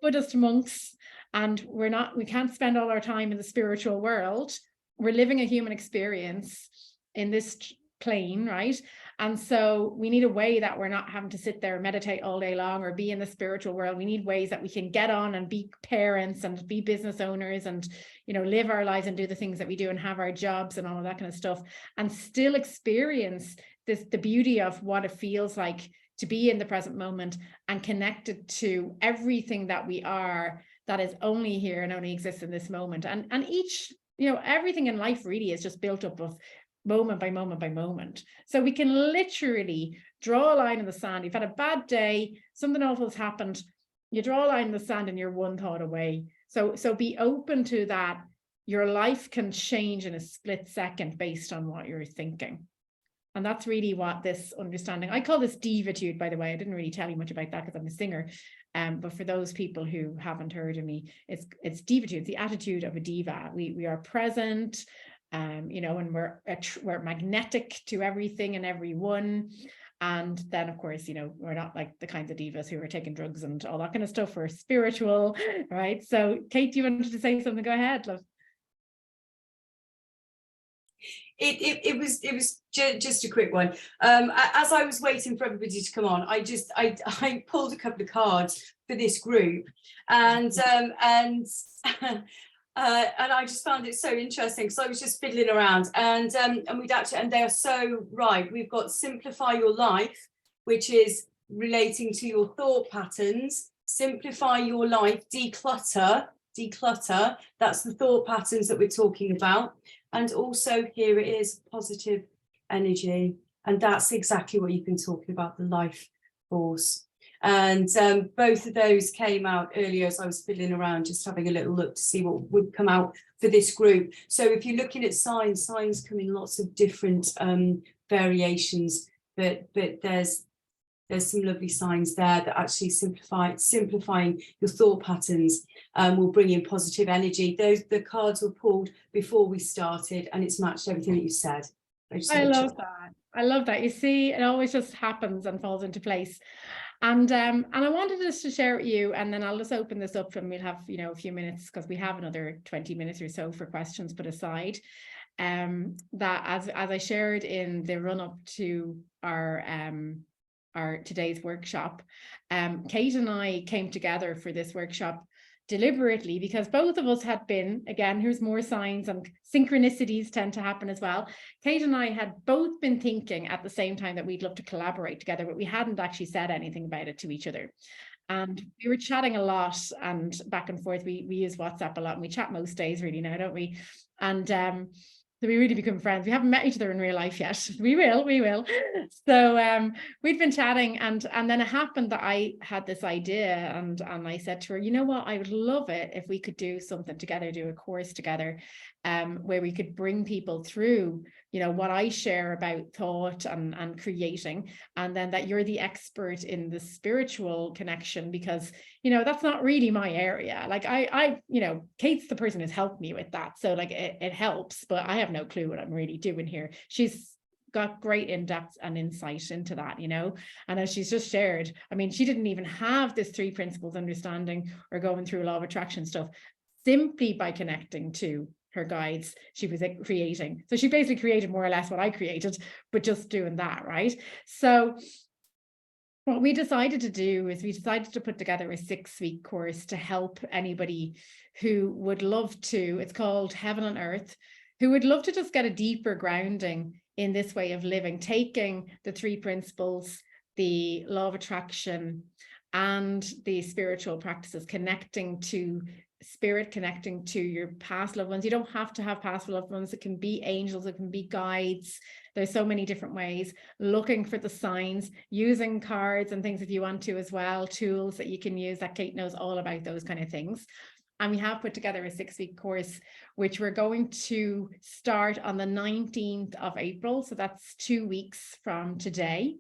Buddhist monks. And we can't spend all our time in the spiritual world. We're living a human experience in this plane, right? And so we need a way that we're not having to sit there and meditate all day long or be in the spiritual world. We need ways that we can get on and be parents and be business owners and, you know, live our lives and do the things that we do and have our jobs and all of that kind of stuff, and still experience the beauty of what it feels like to be in the present moment and connected to everything that we are, that is only here and only exists in this moment. And each, you know, everything in life really is just built up of moment by moment by moment. So we can literally draw a line in the sand. You've had a bad day, something awful has happened, you draw a line in the sand and you're one thought away. So be open to that. Your life can change in a split second based on what you're thinking. And that's really what this understanding, I call this divitude, by the way. I didn't really tell you much about that because I'm a singer. But for those people who haven't heard of me, it's divitude, it's the attitude of a diva. We are present, you know, and we're magnetic to everything and everyone. And then, of course, you know, we're not like the kinds of divas who are taking drugs and all that kind of stuff. We're spiritual, right? So, Kate, you wanted to say something? Go ahead, love. It was just a quick one. As I was waiting for everybody to come on, I pulled a couple of cards for this group, and I just found it so interesting because I was just fiddling around, and they are so right. We've got simplify your life, which is relating to your thought patterns. Simplify your life, declutter. That's the thought patterns that we're talking about. And also here it is, positive energy. And that's exactly what you've been talking about, the life course. And both of those came out earlier as I was fiddling around, just having a little look to see what would come out for this group. So if you're looking at signs come in lots of different variations, but there's some lovely signs there that actually simplifying your thought patterns will bring in positive energy. The cards were pulled before we started, and it's matched everything that you said. I love that. I love that. You see, it always just happens and falls into place. And I wanted us to share with you, and then I'll just open this up and we'll have, a few minutes, because we have another 20 minutes or so for questions put aside. That as I shared in the run up to our today's workshop, Kate and I came together for this workshop deliberately because both of us had been, again, here's more signs, and synchronicities tend to happen as well. Kate and I had both been thinking at the same time that we'd love to collaborate together, but we hadn't actually said anything about it to each other. And we were chatting a lot and back and forth. We use WhatsApp a lot, and we chat most days really now, don't we? And so we really become friends. We haven't met each other in real life yet. We will. So we'd been chatting, and then it happened that I had this idea, and I said to her, you know what, I would love it if we could do something together, do a course together, where we could bring people through, what I share about thought and creating, and then that you're the expert in the spiritual connection, because that's not really my area. Like I Kate's the person who's helped me with that, so like it helps, but I have no clue what I'm really doing here. She's got great in-depth and insight into that, and as she's just shared, I mean, she didn't even have this 3 principles understanding or going through law of attraction stuff. Simply by connecting to her guides, she was creating. So she basically created more or less what I created, but just doing that, right? So what we decided to do is we decided to put together a 6-week course to help anybody who would love to, it's called Heaven on Earth, who would love to just get a deeper grounding in this way of living, taking the 3 principles, the law of attraction, and the spiritual practices, connecting to spirit, connecting to your past loved ones. You don't have to have past loved ones. It can be angels, it can be guides. There's so many different ways. Looking for the signs, using cards and things if you want to as well, tools that you can use, that Kate knows all about those kind of things. And we have put together a 6-week course, which we're going to start on the 19th of April. So that's 2 weeks from today.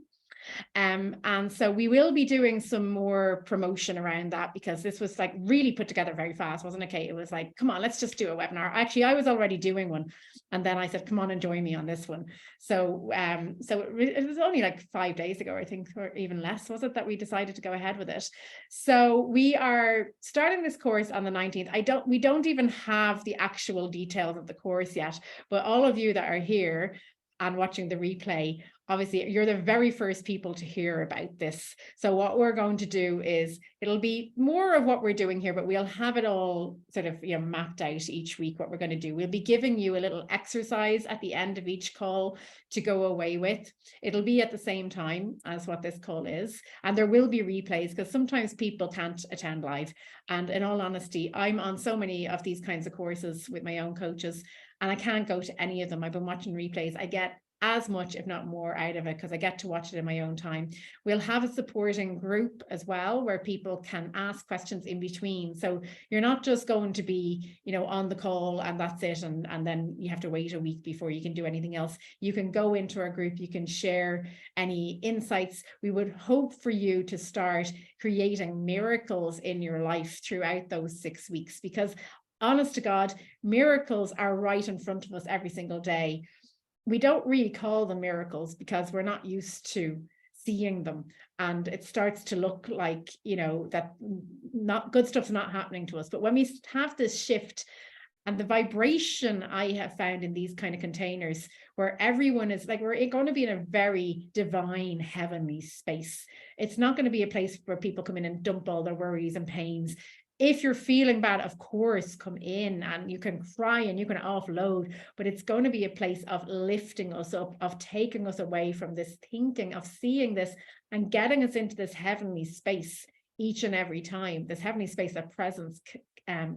And so we will be doing some more promotion around that, because this was like really put together very fast, wasn't it, Kate? It was like, come on, let's just do a webinar. Actually, I was already doing one, and then I said, come on and join me on this one. So it was only like 5 days ago, I think, or even less, was it, that we decided to go ahead with it. So we are starting this course on the 19th. We don't even have the actual details of the course yet, but all of you that are here and watching the replay, obviously you're the very first people to hear about this. So what we're going to do is, it'll be more of what we're doing here, but we'll have it all sort of mapped out each week, what we're going to do. We'll be giving you a little exercise at the end of each call to go away with. It'll be at the same time as what this call is. And there will be replays, because sometimes people can't attend live. And in all honesty, I'm on so many of these kinds of courses with my own coaches, and I can't go to any of them. I've been watching replays. I get as much, if not more, out of it, because I get to watch it in my own time. We'll have a supporting group as well, where people can ask questions in between. So you're not just going to be, on the call and that's it, and then you have to wait a week before you can do anything else. You can go into our group, you can share any insights. We would hope for you to start creating miracles in your life throughout those 6 weeks, because honest to God, miracles are right in front of us every single day. We don't really call them miracles because we're not used to seeing them, and it starts to look like, that not good stuff's not happening to us. But when we have this shift, and the vibration I have found in these kind of containers, where everyone is like, we're going to be in a very divine, heavenly space. It's not going to be a place where people come in and dump all their worries and pains. If you're feeling bad, of course, come in and you can cry and you can offload, but it's going to be a place of lifting us up, of taking us away from this thinking, of seeing this and getting us into this heavenly space each and every time, this heavenly space of presence,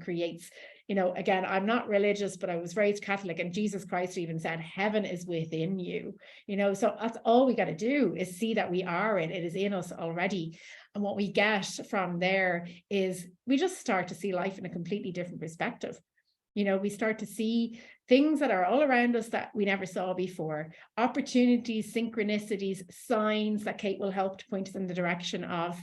creates. You know, again, I'm not religious, but I was raised Catholic, and Jesus Christ even said, heaven is within you, you know, so that's all we got to do is see that we are it is in us already. And what we get from there is we just start to see life in a completely different perspective. You know, we start to see things that are all around us that we never saw before, opportunities, synchronicities, signs that Kate will help to point us in the direction of.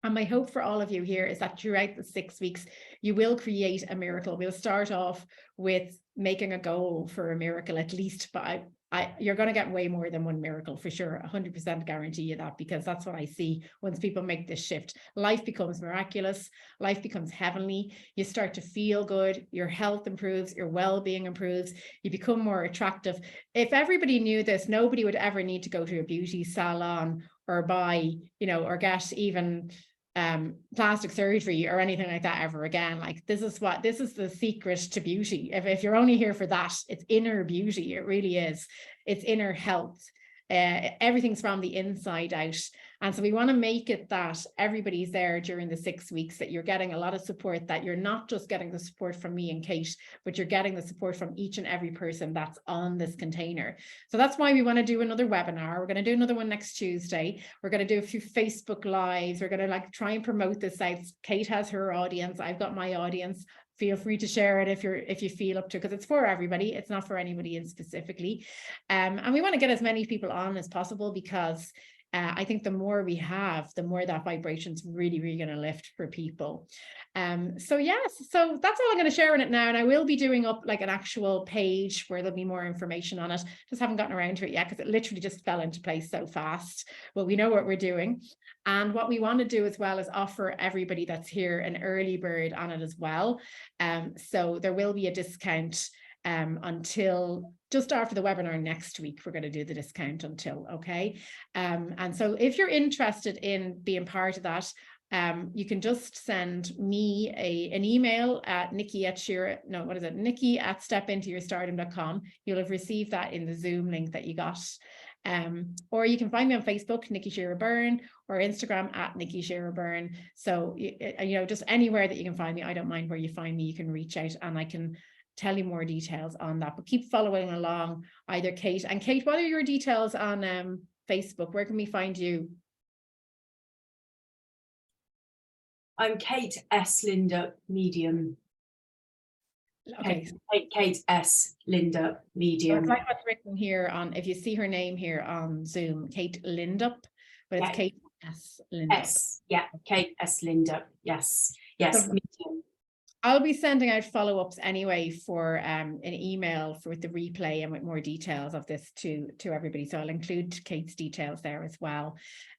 And my hope for all of you here is that throughout the 6 weeks, you will create a miracle. We'll start off with making a goal for a miracle, at least, but you're going to get way more than one miracle for sure. 100% guarantee you that, because that's what I see once people make this shift. Life becomes miraculous. Life becomes heavenly. You start to feel good. Your health improves. Your well-being improves. You become more attractive. If everybody knew this, nobody would ever need to go to a beauty salon or buy, you know, or get even plastic surgery or anything like that ever again. Like, this is the secret to beauty. If you're only here for that, it's inner beauty. It really is. It's inner health. Everything's from the inside out. And so we want to make it that everybody's there during the 6 weeks, that you're getting a lot of support, that you're not just getting the support from me and Kate, but you're getting the support from each and every person that's on this container. So that's why we want to do another webinar. We're going to do another one next Tuesday. We're going to do a few Facebook Lives. We're going to try and promote this out. Kate has her audience. I've got my audience. Feel free to share it if you feel up to, because it's for everybody. It's not for anybody in specifically. And we want to get as many people on as possible, because I think the more we have, the more that vibration's really, really going to lift for people. So yes, so that's all I'm going to share on it now. And I will be doing up like an actual page where there'll be more information on it. Just haven't gotten around to it yet, because it literally just fell into place so fast. But we know what we're doing. And what we want to do as well is offer everybody that's here an early bird on it as well. So there will be a discount until just after the webinar next week. We're going to do the discount until, okay? And so if you're interested in being part of that, you can just send me an email at nikki@stepintoyourstardom.com. You'll have received that in the Zoom link that you got. Or you can find me on Facebook, Nikki Shearer Byrne, or Instagram at Nikki Shearer Byrne. So, you know, just anywhere that you can find me. I don't mind where you find me. You can reach out and I can tell you more details on that. But keep following along, either Kate. And Kate, what are your details on Facebook? Where can we find you? I'm Kate S. Linda Medium. Okay. Kate S. Linda Medium. So it's like what's written here on, if you see her name here on Zoom, Kate Lindup, but it's Kate S. Lindup. S, yeah, Kate S. Lindup. Yes, yes. So I'll be sending out follow-ups anyway for an email with the replay and with more details of this to everybody. So I'll include Kate's details there as well.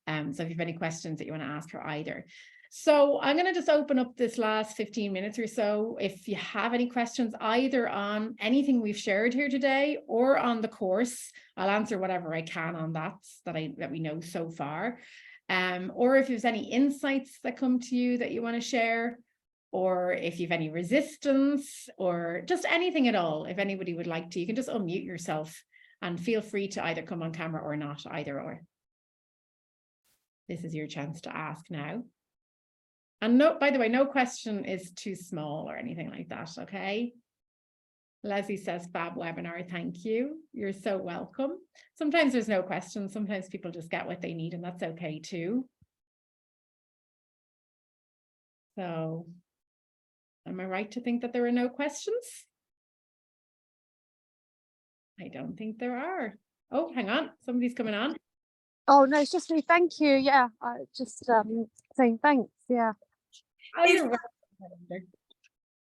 So if you have any questions that you want to ask her either. So I'm going to just open up this last 15 minutes or so. If you have any questions either on anything we've shared here today or on the course, I'll answer whatever I can on that we know so far. Or if there's any insights that come to you that you want to share, or if you have any resistance or just anything at all, if anybody would like to, you can just unmute yourself and feel free to either come on camera or not, either or. This is your chance to ask now. And no, by the way, no question is too small or anything like that, okay? Leslie says, fab webinar, thank you. You're so welcome. Sometimes there's no questions. Sometimes people just get what they need, and that's okay too. So, am I right to think that there are no questions? I don't think there are. Oh, hang on, somebody's coming on. Oh, no, it's just me. Thank you. Yeah, just saying thanks. Yeah.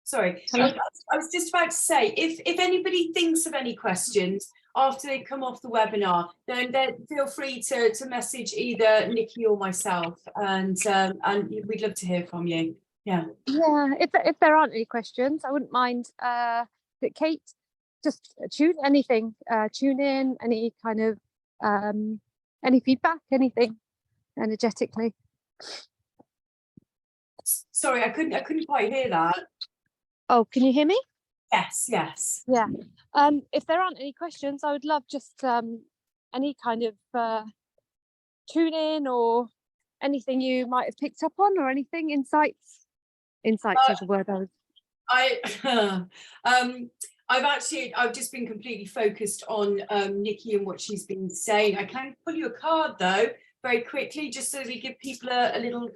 Sorry, I was just about to say, if anybody thinks of any questions after they come off the webinar, then feel free to message either Nikki or myself, and we'd love to hear from you. Yeah. If there aren't any questions, I wouldn't mind that Kate just tune in, any kind of any feedback, anything energetically. Sorry, I couldn't quite hear that. Oh, can you hear me? Yes. Yeah. If there aren't any questions, I would love just any kind of tune in or anything you might have picked up on, or anything, insights Insights is the word I was. I've just been completely focused on Nikki and what she's been saying. I can pull you a card though, very quickly, just so we give people a little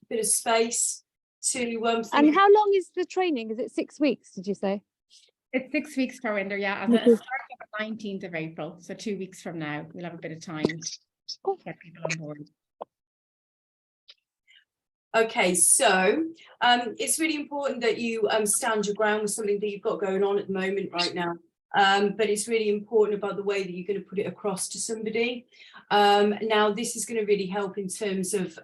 bit of space to think. And how long is the training? Is it 6 weeks, did you say? It's 6 weeks, Parwinder, yeah. And Okay. it's starting on the 19th of April. So 2 weeks from now, we'll have a bit of time to get people on board. Okay, so it's really important that you stand your ground with something that you've got going on at the moment right now. But it's really important about the way that you're going to put it across to somebody. Now, this is going to really help in terms of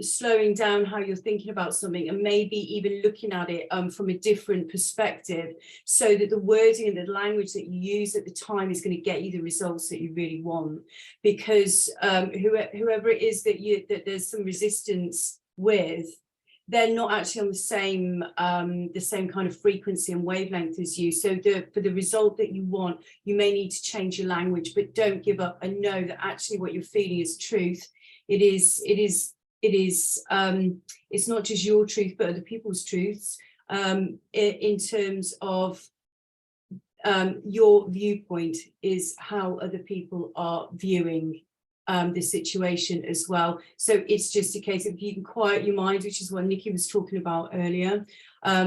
slowing down how you're thinking about something, and maybe even looking at it from a different perspective, so that the wording and the language that you use at the time is going to get you the results that you really want. Because whoever it is that there's some resistance with, they're not actually on the same kind of frequency and wavelength as you. So for the result that you want, you may need to change your language, but don't give up, and know that actually what you're feeling is truth. It's not just your truth, but other people's truths, in terms of your viewpoint is how other people are viewing the situation as well. So it's just a case of, if you can quiet your mind, which is what Nikki was talking about earlier,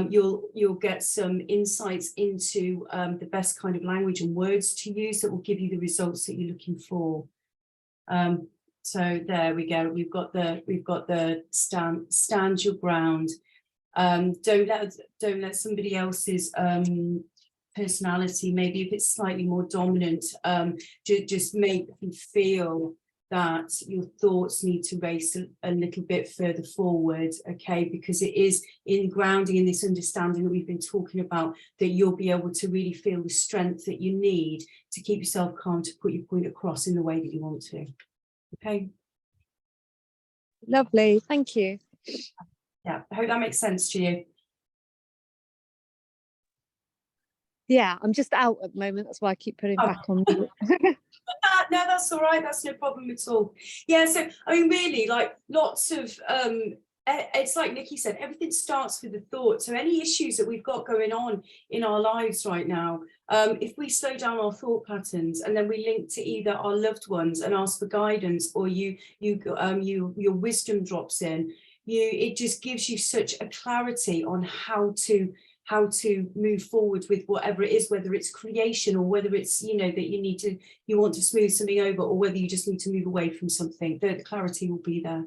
you'll get some insights into the best kind of language and words to use that will give you the results that you're looking for. So there we go. We've got the stand your ground. Don't let somebody else's personality, maybe if it's slightly more dominant, just make you feel that your thoughts need to race a little bit further forward, okay? Because it is in grounding in this understanding that we've been talking about that you'll be able to really feel the strength that you need to keep yourself calm, to put your point across in the way that you want to. Okay. Lovely, thank you. Yeah, I hope that makes sense to you. Yeah, I'm just out at the moment. That's why I keep putting back on. No, that's all right. That's no problem at all. Yeah, so I mean, really, like lots of it's like Nikki said, everything starts with a thought. So any issues that we've got going on in our lives right now, if we slow down our thought patterns and then we link to either our loved ones and ask for guidance, or your wisdom drops in, it just gives you such a clarity on how to move forward with whatever it is, whether it's creation or whether it's, that you want to smooth something over, or whether you just need to move away from something. The clarity will be there.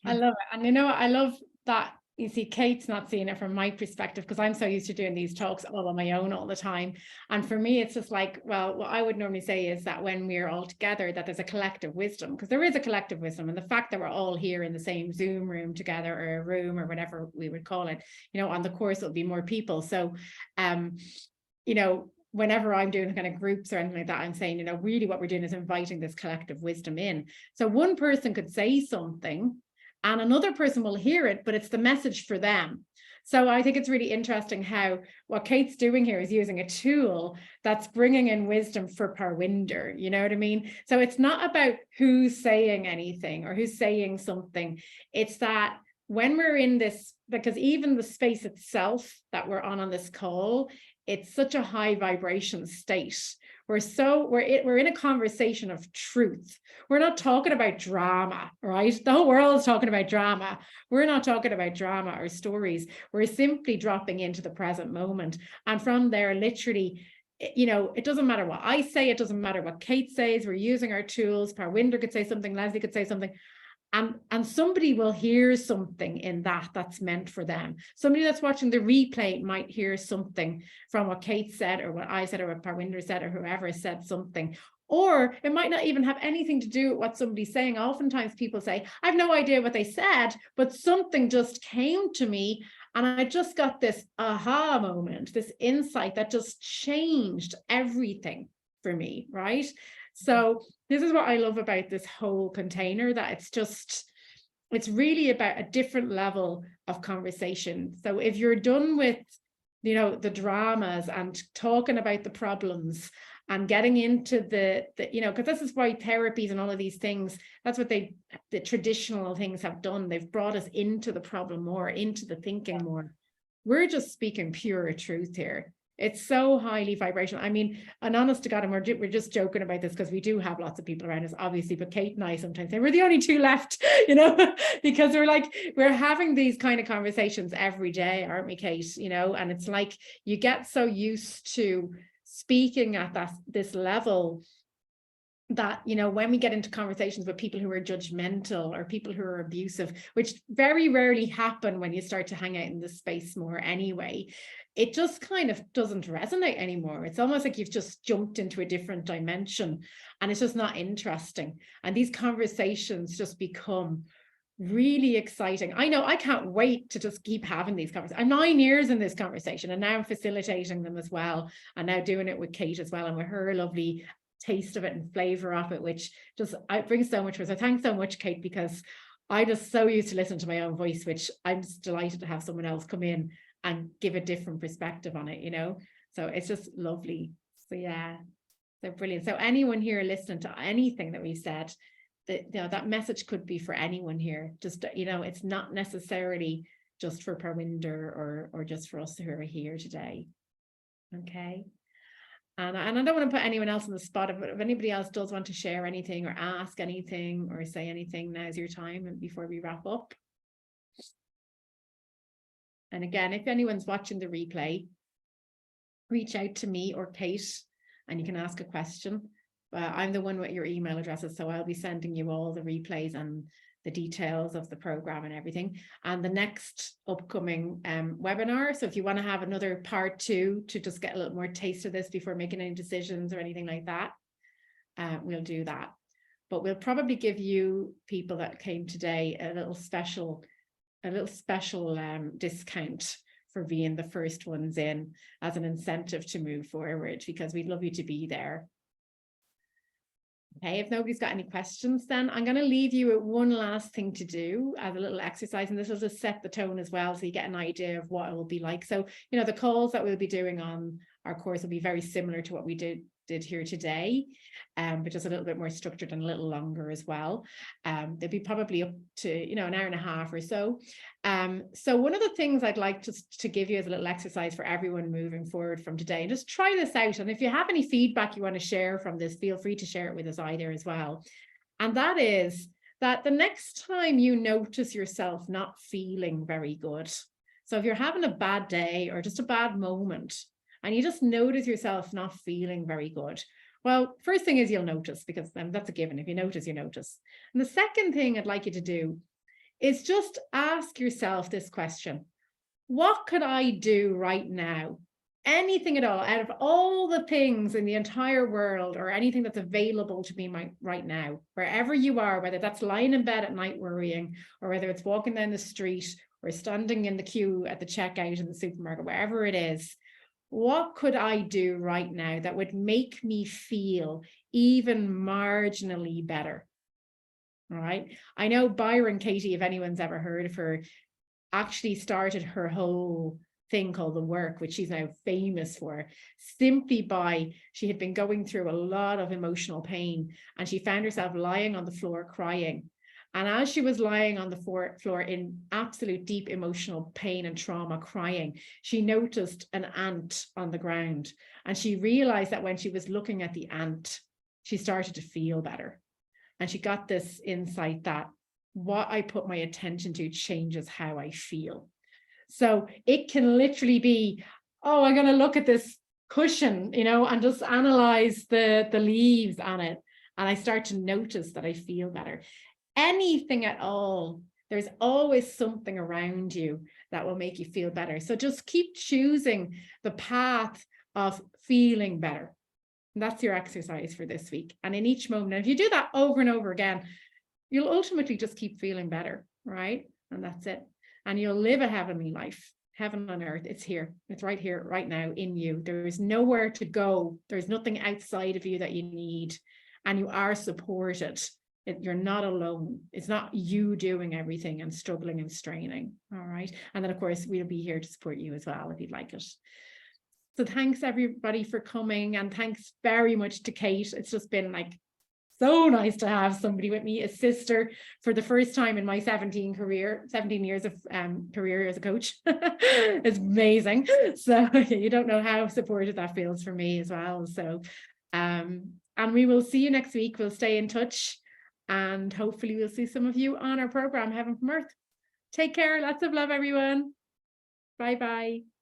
I love it. And I love that, you see, Kate's not seeing it from my perspective, because I'm so used to doing these talks all on my own all the time. And for me, it's just like, well, what I would normally say is that when we're all together, that there's a collective wisdom, because there is a collective wisdom. And the fact that we're all here in the same Zoom room together, or a room, or whatever we would call it, on the course, it'll be more people. So, whenever I'm doing kind of groups or anything like that, I'm saying, really what we're doing is inviting this collective wisdom in. So one person could say something and another person will hear it, but it's the message for them. So I think it's really interesting how what Kate's doing here is using a tool that's bringing in wisdom for Parwinder, you know what I mean? So it's not about who's saying anything or who's saying something. It's that when we're in this, because even the space itself that we're on this call, it's such a high vibration state. We're in a conversation of truth. We're not talking about drama, right? The whole world is talking about drama. We're not talking about drama or stories. We're simply dropping into the present moment. And from there, literally, it doesn't matter what I say. It doesn't matter what Kate says. We're using our tools. Parwinder could say something. Leslie could say something. And somebody will hear something in that's meant for them. Somebody that's watching the replay might hear something from what Kate said, or what I said, or what Parwinder said, or whoever said something. Or it might not even have anything to do with what somebody's saying. Oftentimes people say, I have no idea what they said, but something just came to me and I just got this aha moment, this insight that just changed everything for me, right? So this is what I love about this whole container, that it's really about a different level of conversation. So if you're done with, the dramas and talking about the problems and getting into the you know, because this is why therapies and all of these things, that's what the traditional things have done. They've brought us into the problem more, into the thinking more. We're just speaking pure truth here. It's so highly vibrational. I mean, and honest to God, and we're just joking about this because we do have lots of people around us, obviously, but Kate and I sometimes say we're the only two left, you know, because we're having these kind of conversations every day, aren't we, Kate? You know, and it's like you get so used to speaking at this level that, you know, when we get into conversations with people who are judgmental or people who are abusive, which very rarely happen when you start to hang out in this space more anyway, it just kind of doesn't resonate anymore. It's almost like you've just jumped into a different dimension and it's just not interesting. And these conversations just become really exciting. I know I can't wait to just keep having these conversations. I'm 9 years in this conversation and now I'm facilitating them as well. And now doing it with Kate as well, and with her lovely taste of it and flavor of it, which just brings so much for us. So thanks so much, Kate, because I just so used to listen to my own voice, which I'm just delighted to have someone else come in and give a different perspective on it, you know. So it's just lovely. So yeah, so brilliant. So anyone here listening to anything that we've said, that, you know, that message could be for anyone here. Just, you know, it's not necessarily just for Parwinder or just for us who are here today. Okay. And I don't want to put anyone else on the spot, but if anybody else does want to share anything or ask anything or say anything, now's your time and before we wrap up. And again, if anyone's watching the replay, reach out to me or Kate and you can ask a question. I'm the one with your email addresses, so I'll be sending you all the replays and the details of the program and everything. And the next upcoming webinar, so if you want to have another part 2 to just get a little more taste of this before making any decisions or anything like that, we'll do that. But we'll probably give you people that came today a little special discount for being the first ones in as an incentive to move forward, because we'd love you to be there. Okay, if nobody's got any questions, then I'm going to leave you with one last thing to do as a little exercise, and this will just set the tone as well, so you get an idea of what it will be like. So, you know, the calls that we'll be doing on our course will be very similar to what we did here today, but just a little bit more structured and a little longer as well. They'll be probably up to, you know, an hour and a half or so. So one of the things I'd like to give you as a little exercise for everyone moving forward from today, and just try this out. And if you have any feedback you want to share from this, feel free to share it with us either as well. And that is that the next time you notice yourself not feeling very good, so if you're having a bad day or just a bad moment, and you just notice yourself not feeling very good, well, first thing is you'll notice, because that's a given. If you notice, you notice. And the second thing I'd like you to do is just ask yourself this question: what could I do right now? Anything at all, out of all the things in the entire world or anything that's available to me right now, wherever you are, whether that's lying in bed at night worrying, or whether it's walking down the street or standing in the queue at the checkout in the supermarket, wherever it is, what could I do right now that would make me feel even marginally better? All right. I know Byron Katie, if anyone's ever heard of her, actually started her whole thing called The Work, which she's now famous for, simply by, she had been going through a lot of emotional pain and she found herself lying on the floor crying. And as she was lying on the floor in absolute deep emotional pain and trauma, crying, she noticed an ant on the ground. And she realized that when she was looking at the ant, she started to feel better. And she got this insight that what I put my attention to changes how I feel. So it can literally be, oh, I'm going to look at this cushion, you know, and just analyze the leaves on it. And I start to notice that I feel better. Anything at all, there's always something around you that will make you feel better. So just keep choosing the path of feeling better. And that's your exercise for this week. And in each moment, if you do that over and over again, you'll ultimately just keep feeling better, right? And that's it. And you'll live a heavenly life. Heaven on earth, it's here. It's right here, right now in you. There is nowhere to go. There's nothing outside of you that you need. And you are supported. You're not alone. It's not you doing everything and struggling and straining. All right. And then, of course, we'll be here to support you as well if you'd like it. So thanks everybody for coming, and thanks very much to Kate. It's just been like so nice to have somebody with me, a sister, for the first time in my 17 years of career as a coach. It's amazing. So you don't know how supportive that feels for me as well. So and we will see you next week. We'll stay in touch, and hopefully we'll see some of you on our program, Heaven from Earth. Take care. Lots of love, everyone. Bye bye.